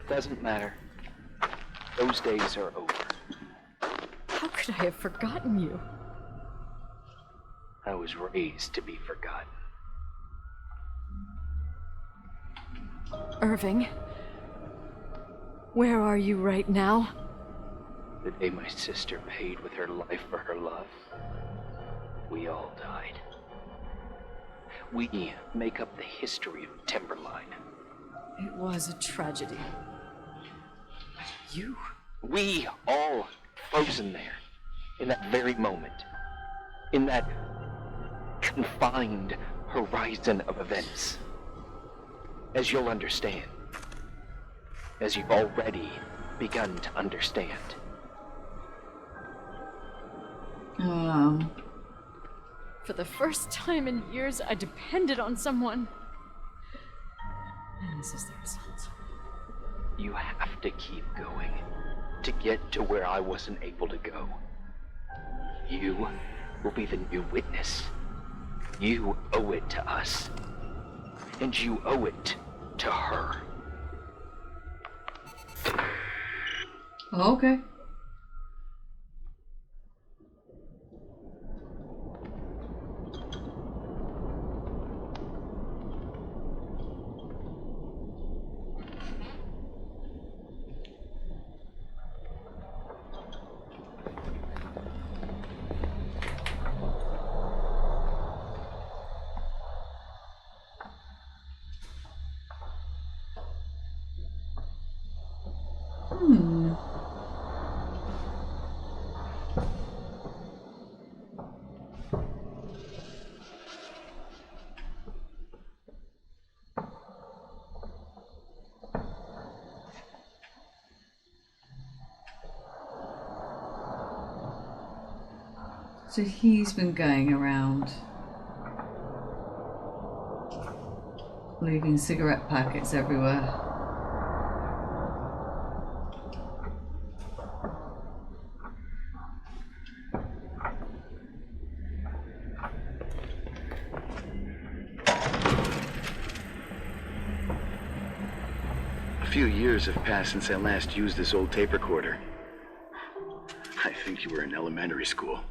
Speaker 3: Doesn't matter. Those days are over.
Speaker 2: How could I have forgotten you?
Speaker 3: I was raised to be forgotten.
Speaker 2: Irving, where are you right now?
Speaker 3: The day my sister paid with her life for her love, we all died. We make up the history of Timberline.
Speaker 2: It was a tragedy. You?
Speaker 3: We all frozen there, in that very moment, in that confined horizon of events. As you'll understand, as you've already begun to understand.
Speaker 2: For the first time in years, I depended on someone. And this is the result.
Speaker 3: You have to keep going to get to where I wasn't able to go. You will be the new witness. You owe it to us. And you owe it to her.
Speaker 1: Okay. So he's been going around leaving cigarette packets everywhere.
Speaker 4: A few years have passed since I last used this old tape recorder. I think you were in elementary school.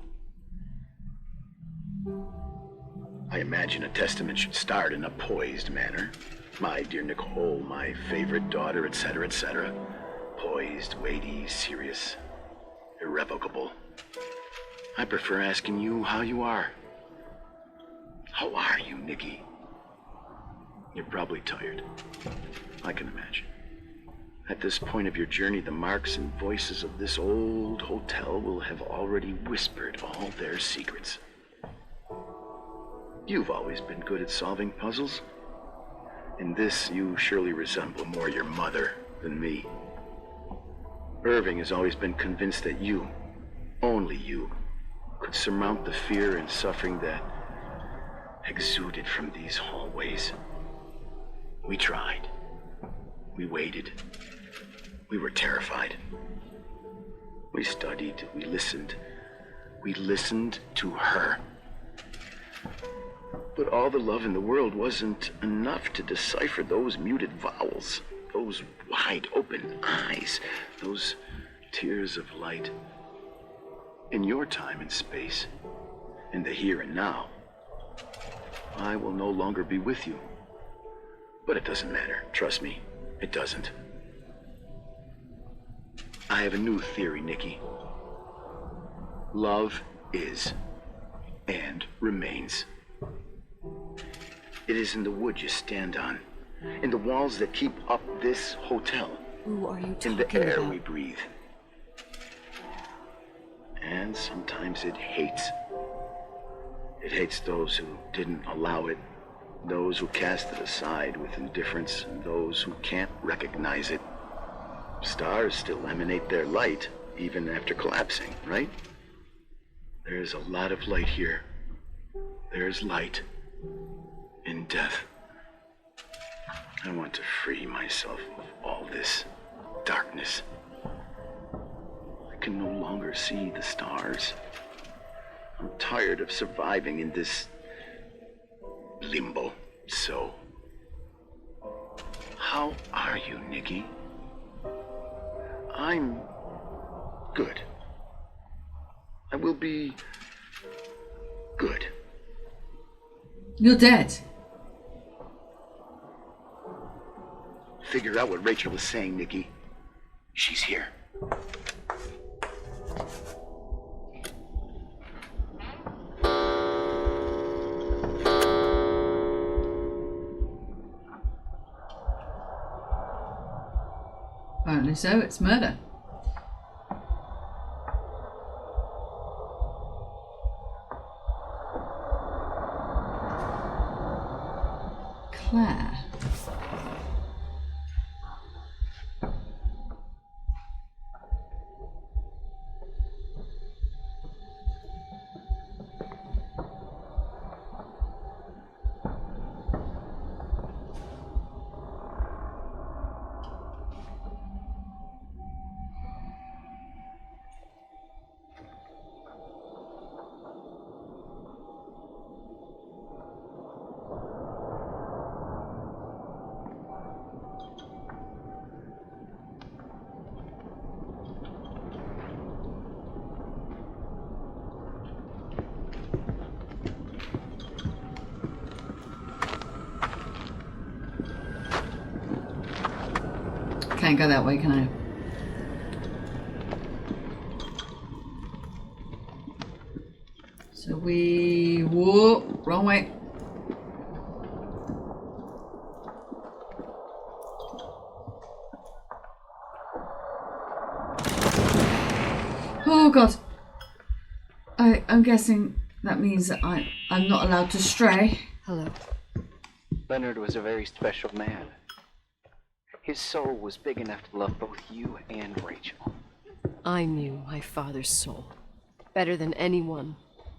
Speaker 4: I imagine a testament should start in a poised manner. My dear Nicole, my favorite daughter, etc., etc. Poised, weighty, serious, irrevocable. I prefer asking you how you are. How are you, Nikki? You're probably tired. I can imagine. At this point of your journey, the marks and voices of this old hotel will have already whispered all their secrets. You've always been good at solving puzzles. In this, you surely resemble more your mother than me. Irving has always been convinced that you, only you, could surmount the fear and suffering that exuded from these hallways. We tried. We waited. We were terrified. We studied. We listened. We listened to her. But all the love in the world wasn't enough to decipher those muted vowels, those wide open eyes, those tears of light. In your time and space, in the here and now, I will no longer be with you. But it doesn't matter. Trust me, it doesn't. I have a new theory, Nikki. Love is and remains. It is in the wood you stand on, in the walls that keep up this hotel,
Speaker 2: Who are you talking
Speaker 4: in the air
Speaker 2: about?
Speaker 4: we breathe. And sometimes it hates. It hates those who didn't allow it, those who cast it aside with indifference, and those who can't recognize it. Stars still emanate their light, even after collapsing, right? There's a lot of light here. There's light in death. I want to free myself of all this darkness. I can no longer see the stars. I'm tired of surviving in this limbo. So, how are you, Nikki? I'm good. I will be good.
Speaker 1: You're dead.
Speaker 4: Figure out what Rachel was saying, Nikki. She's here.
Speaker 1: Apparently so, it's murder. Claire. Can't go that way, can I? So we... Whoa, wrong way. Oh god. I'm guessing that means that I'm not allowed to stray.
Speaker 2: Hello.
Speaker 3: Leonard was a very special man. His soul was big enough to love both you and Rachel.
Speaker 2: I knew my father's soul better than anyone.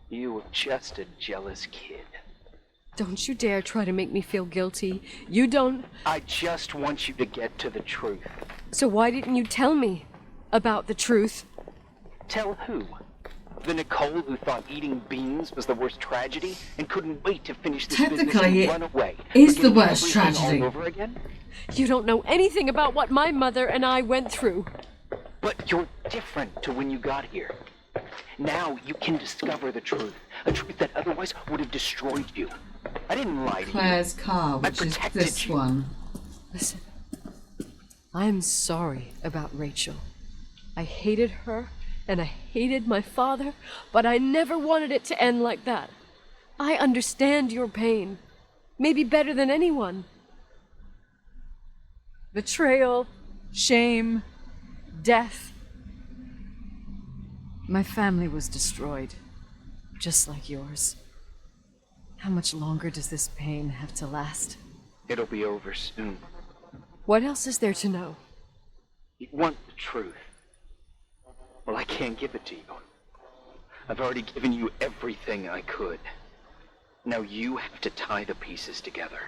Speaker 3: You were just a jealous kid.
Speaker 2: Don't you dare try to make me feel guilty. You don't...
Speaker 3: I just want you to get to the truth.
Speaker 2: So why didn't you tell me about the truth?
Speaker 3: Tell who? The Nicole who thought eating beans was the worst tragedy and couldn't wait to finish this business
Speaker 1: Technically,
Speaker 3: and run away?
Speaker 1: it is the
Speaker 3: Forgetting
Speaker 1: worst
Speaker 3: everything
Speaker 1: tragedy.
Speaker 3: all over again?
Speaker 2: You don't know anything about what my mother and I went through.
Speaker 3: But you're different to when you got here. Now you can discover the truth. A truth that otherwise would have destroyed you. I didn't lie to
Speaker 1: Claire's car,
Speaker 3: I
Speaker 1: which is
Speaker 3: protected
Speaker 1: this
Speaker 3: you.
Speaker 1: one.
Speaker 2: Listen, I'm sorry about Rachel. I hated her, and I hated my father, but I never wanted it to end like that. I understand your pain, maybe better than anyone. Betrayal, shame, death. My family was destroyed, just like yours. How much longer does this pain have to last?
Speaker 3: you. It'll be over soon.
Speaker 2: What else is there to know?
Speaker 3: You want the truth. Well, I can't give it to you. I've already given you everything I could. Now you have to tie the pieces together.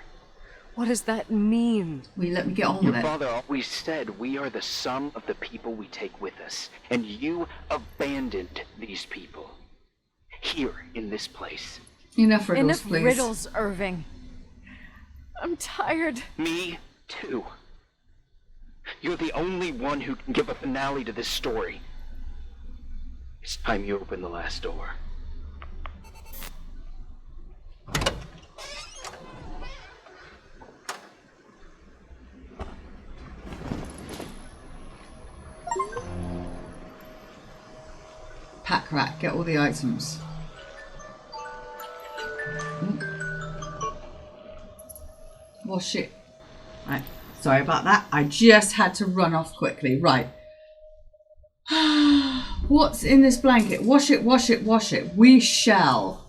Speaker 2: What does that mean?
Speaker 1: Will you let me get on
Speaker 3: Your
Speaker 1: with it?
Speaker 3: father always said we are the sum of the people we take with us, and you abandoned these people. Here, in this place.
Speaker 1: Enough riddles,
Speaker 2: Enough
Speaker 1: please.
Speaker 2: riddles, Irving. I'm tired.
Speaker 3: Me, too. You're the only one who can give a finale to this story. It's time you open the last door.
Speaker 1: Pack rat, get all the items. Wash it. Right, sorry about that. I just had to run off quickly. Right. What's in this blanket? Wash it, wash it, wash it. We shall.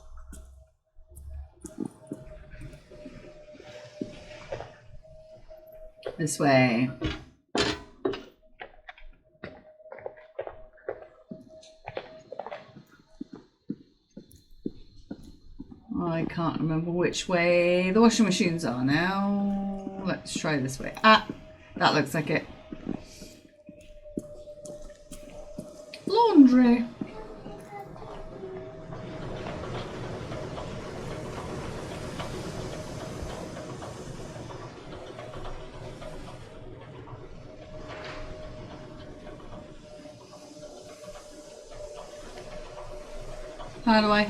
Speaker 1: This way. I can't remember which way the washing machines are now. Let's try this way. Ah, that looks like it. Laundry. How do I?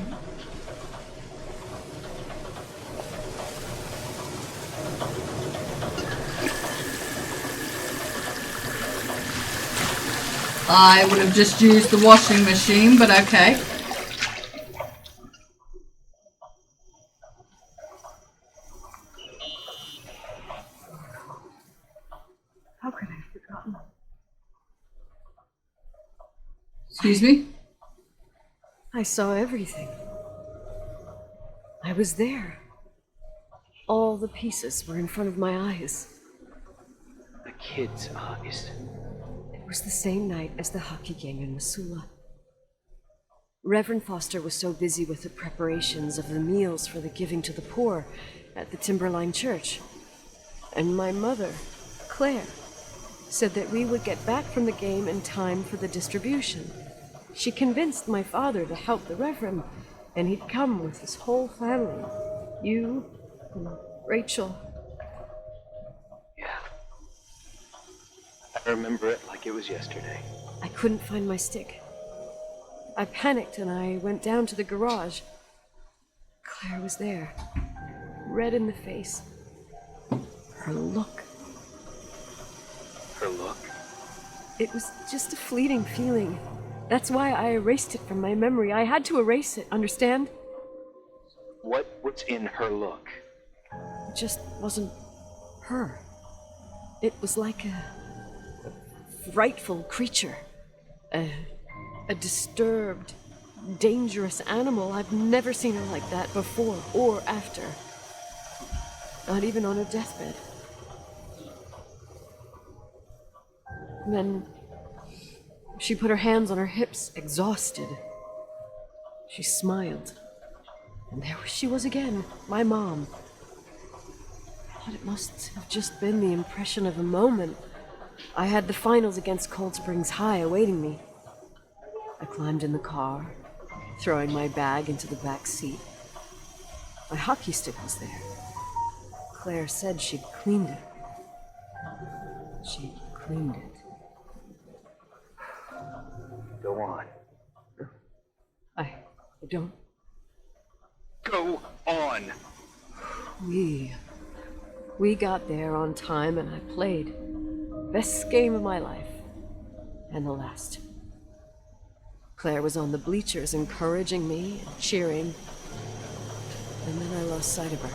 Speaker 1: I would have just used the washing machine, but okay.
Speaker 2: How could I have forgotten?
Speaker 1: Excuse me?
Speaker 2: I saw everything. I was there. All the pieces were in front of my eyes.
Speaker 3: The kid's eyes.
Speaker 2: It was the same night as the hockey game in Missoula. Reverend Foster was so busy with the preparations of the meals for the giving to the poor at the Timberline Church. And my mother, Claire, said that we would get back from the game in time for the distribution. She convinced my father to help the Reverend, and he'd come with his whole family. You and Rachel.
Speaker 3: Yeah. I remember it like it was yesterday.
Speaker 2: I couldn't find my stick. I panicked and I went down to the garage. Claire was there, red in the face. Her look.
Speaker 3: Her look.
Speaker 2: It was just a fleeting feeling. That's why I erased it from my memory. I had to erase it, understand?
Speaker 3: What was in her look?
Speaker 2: It just wasn't her. It was like a frightful creature. A disturbed, dangerous animal. I've never seen her like that before or after. Not even on her deathbed. And then she put her hands on her hips, exhausted. She smiled. And there she was again, my mom. But it must have just been the impression of a moment. I had the finals against Cold Springs High awaiting me. I climbed in the car, throwing my bag into the back seat. My hockey stick was there. Claire said she'd cleaned it. She'd cleaned it.
Speaker 3: Go on.
Speaker 2: I don't...
Speaker 3: Go on!
Speaker 2: We got there on time and I played. Best game of my life. And the last. Claire was on the bleachers encouraging me and cheering. And then I lost sight of her.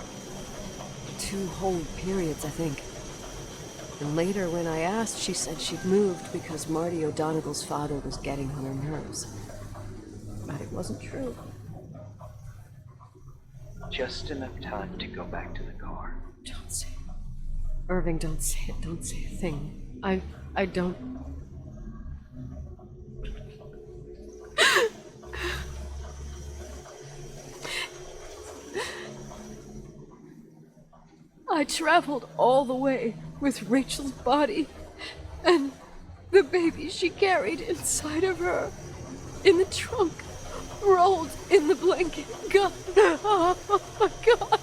Speaker 2: 2 whole periods, I think. And later when I asked, she said she'd moved because Marty O'Donegal's father was getting on her nerves. But it wasn't true.
Speaker 3: Just enough time to go back to the car.
Speaker 2: Don't say it. Irving, don't say it. Don't say a thing. I don't... I traveled all the way with Rachel's body and the baby she carried inside of her in the trunk, rolled in the blanket. God, oh my God.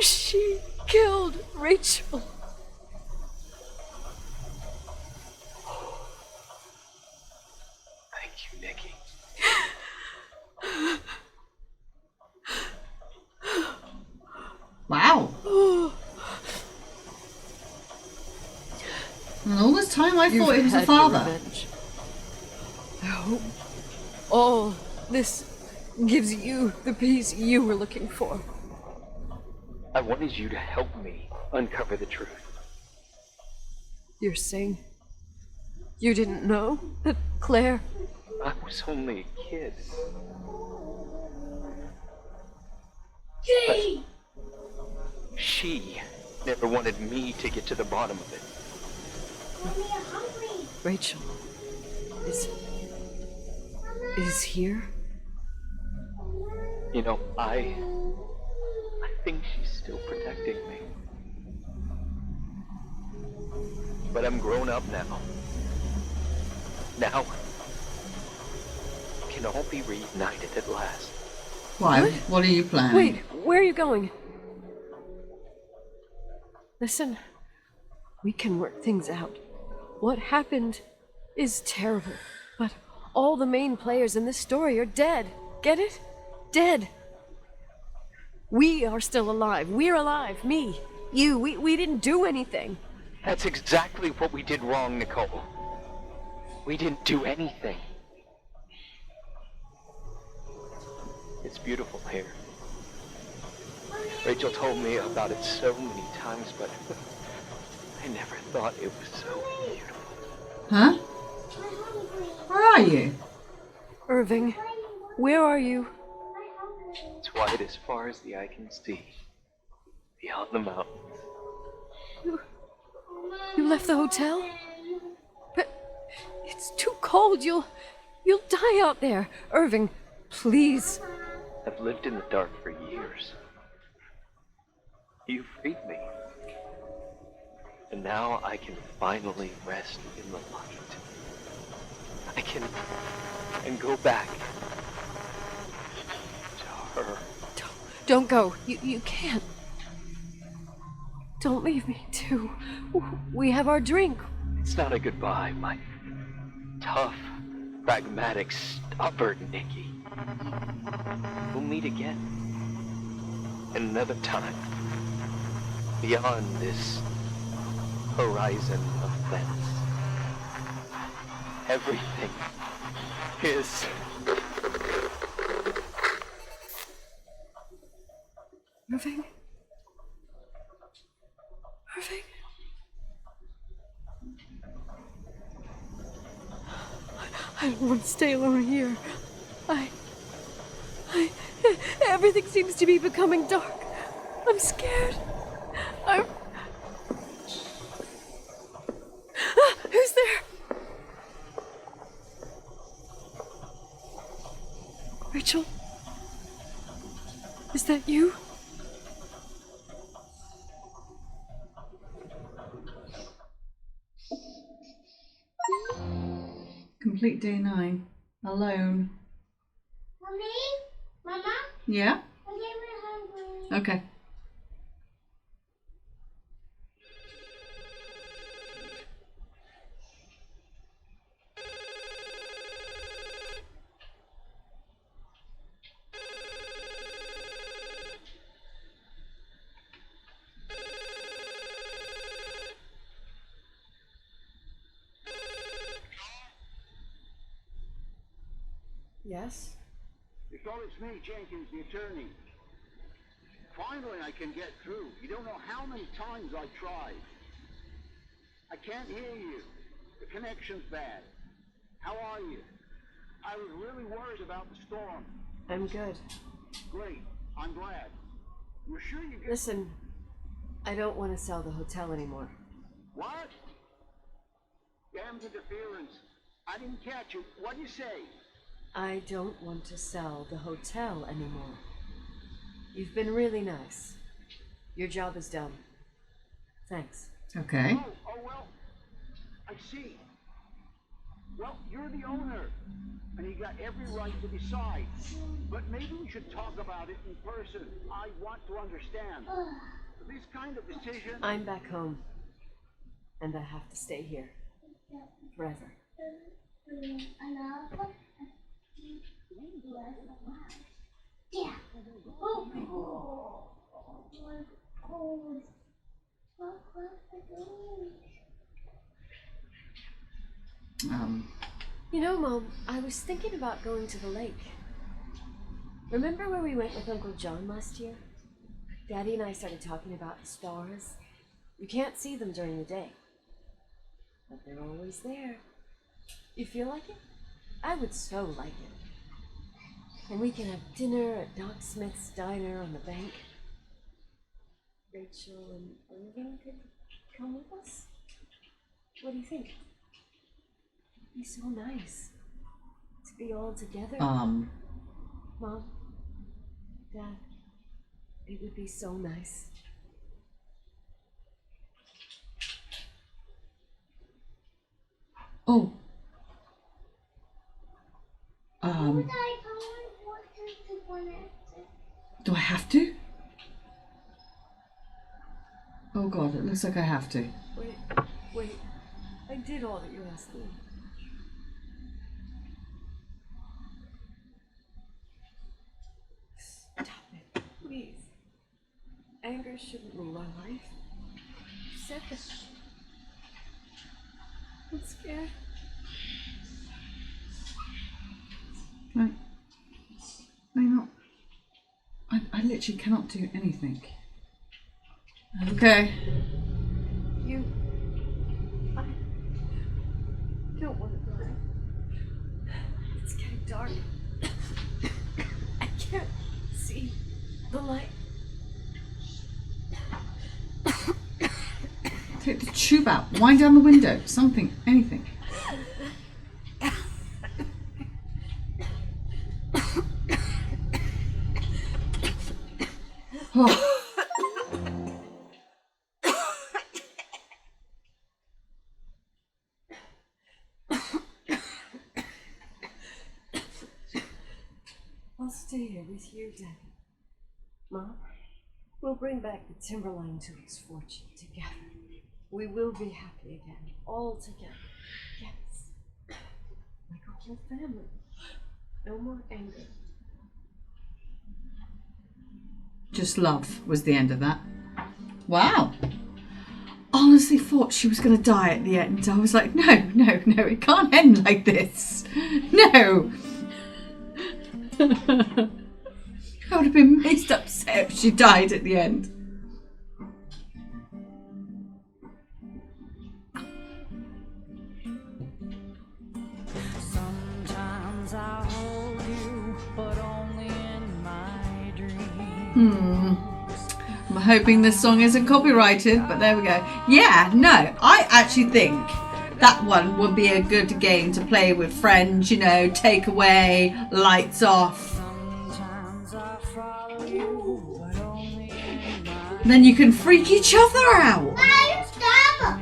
Speaker 2: She killed Rachel.
Speaker 3: Thank you, Nikki.
Speaker 1: Wow. And all this time I thought it was the
Speaker 2: You've had your
Speaker 1: father.
Speaker 2: revenge. I hope all this gives you the peace you were looking for.
Speaker 3: I wanted you to help me uncover the truth.
Speaker 2: You're saying you didn't know that Claire...
Speaker 3: I was only a kid.
Speaker 5: Yay!
Speaker 3: She never wanted me to get to the bottom of it.
Speaker 5: Mommy, I'm hungry.
Speaker 2: Rachel is here?
Speaker 3: You know, I think she's still protecting me. But I'm grown up now. Now, we can all be reunited at last.
Speaker 1: Why? What are you planning?
Speaker 2: Wait, where are you going? Listen, we can work things out. What happened is terrible, but all the main players in this story are dead. Get it? Dead. We are still alive. We're alive. Me, you, we didn't do anything.
Speaker 3: That's exactly what we did wrong, Nicole. We didn't do anything. It's beautiful here. Rachel told me about it so many times, but I never thought it was so beautiful.
Speaker 1: Huh?
Speaker 5: I'm hungry.
Speaker 1: Where are you?
Speaker 2: Irving, where are you?
Speaker 3: It's wide as far as the eye can see, beyond the mountains.
Speaker 2: You left the hotel? But it's too cold. You'll die out there. Irving, please.
Speaker 3: I've lived in the dark for years. You freed me. And now I can finally rest in the light. I can go back to her.
Speaker 2: Don't go. You can't. Don't leave me, too. We have our drink.
Speaker 3: It's not a goodbye, my tough, pragmatic, stubborn Nikki. We'll meet again. Another time. Beyond this horizon of fence. Everything is...
Speaker 2: Irving? Irving? I don't want to stay alone here. Everything seems to be becoming dark. I'm scared. Who's there? Rachel? Is that you?
Speaker 1: Complete day 9. Alone.
Speaker 5: Mommy? Mama?
Speaker 1: Yeah?
Speaker 5: I'm getting hungry.
Speaker 1: Okay.
Speaker 2: Yes?
Speaker 4: Nicole, it's me, Jenkins, the attorney. Finally, I can get through. You don't know how many times I've tried. I can't hear you. The connection's bad. How are you? I was really worried about the storm.
Speaker 2: I'm good.
Speaker 4: Great. I'm glad. You're sure you get...
Speaker 2: Listen, I don't want to sell the hotel anymore.
Speaker 4: What? Damn interference. I didn't catch you. What'd you say?
Speaker 2: I don't want to sell the hotel anymore. You've been really nice. Your job is done. Thanks.
Speaker 1: Okay.
Speaker 4: Oh, well, I see. Well, you're the owner, and you got every right to decide. But maybe we should talk about it in person. I want to understand. This kind of decision...
Speaker 2: I'm back home, and I have to stay here. Forever.
Speaker 5: Yeah.
Speaker 2: You know, Mom, I was thinking about going to the lake. Remember where we went with Uncle John last year? Daddy and I started talking about the stars. You can't see them during the day, but they're always there. You feel like it? I would so like it. And we can have dinner at Doc Smith's diner on the bank. Rachel and Irving could come with us. What do you think? It'd be so nice to be all together. Mom, Dad, it would be so nice.
Speaker 1: Oh. Do I have to? Oh God, it looks like I have to.
Speaker 2: Wait. I did all that you asked me. Stop it, please. Anger shouldn't rule our life. You said that. I'm scared.
Speaker 1: Right. No, not. I literally cannot do anything. Okay.
Speaker 2: I don't want to die. It's getting dark. I can't see the light.
Speaker 1: Take the tube out. Wind down the window. Something. Anything. Oh.
Speaker 2: I'll stay here with you, Daddy. Mom, we'll bring back the Timberline to its fortune together. We will be happy again, all together. Yes. Like a whole family. No more anger.
Speaker 1: Just love was the end of that. Wow. Honestly thought she was going to die at the end. I was like, no, it can't end like this. No. I would have been most upset if she died at the end.
Speaker 6: Sometimes I hold you, but only in my dreams.
Speaker 1: I'm hoping this song isn't copyrighted, but there we go. Yeah, no, I actually think that one would be a good game to play with friends, you know, take away, lights off, Then you can freak each other out.
Speaker 5: Why stop?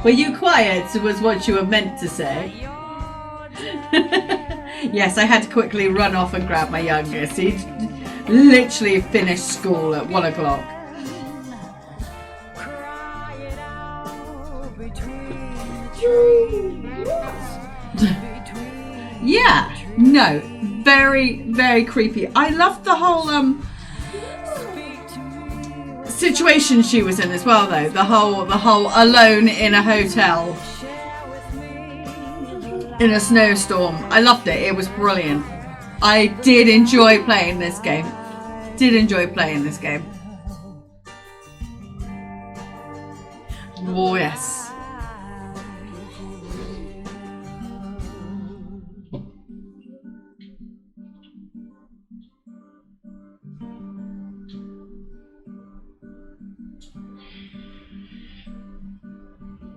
Speaker 1: Were you quiet? Was what you were meant to say. Yes, I had to quickly run off and grab my youngest. He'd literally finished school at 1 o'clock. Yeah, no, very, very creepy. I loved the whole situation she was in as well, though. The whole alone in a hotel in a snowstorm. I loved it. It was brilliant. I did enjoy playing this game. Oh yes.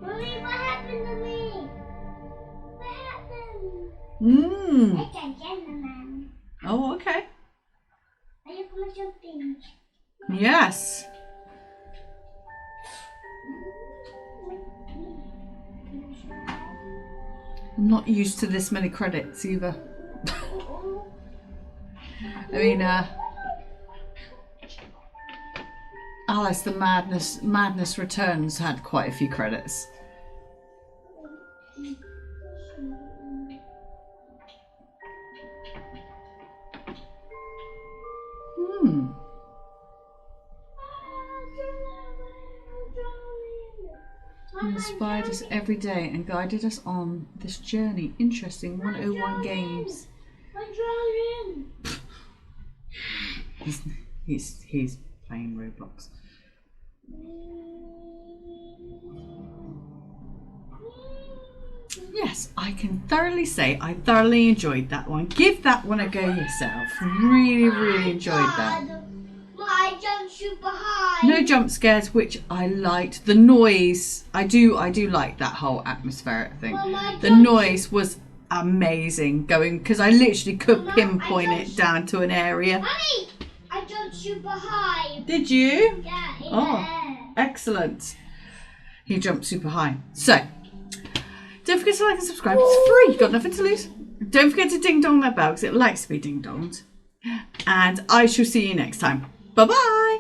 Speaker 5: Mommy, what happened to me? What happened? It's a gentleman.
Speaker 1: Oh, okay.
Speaker 5: Are you going to something?
Speaker 1: Yes. I'm not used to this many credits either. I mean, Alice the Madness Returns had quite a few credits. He inspired us every day and guided us on this journey. Interesting. 101 games.
Speaker 5: I'm drowning.
Speaker 1: He's playing Roblox. Yes, I can thoroughly say I thoroughly enjoyed that one. Give that one a go yourself. Really, really enjoyed that.
Speaker 5: I jumped super high.
Speaker 1: No jump scares, which I liked. The noise, I do like that whole atmospheric thing. The noise was amazing going, because I literally could pinpoint it down to an area.
Speaker 5: Mommy, I jumped super high.
Speaker 1: Did you?
Speaker 5: Yeah, in the
Speaker 1: Oh,
Speaker 5: air.
Speaker 1: excellent. He jumped super high. So, don't forget to like and subscribe. It's free. Got nothing to lose. Don't forget to ding dong that bell because it likes to be ding donged. And I shall see you next time. Bye bye.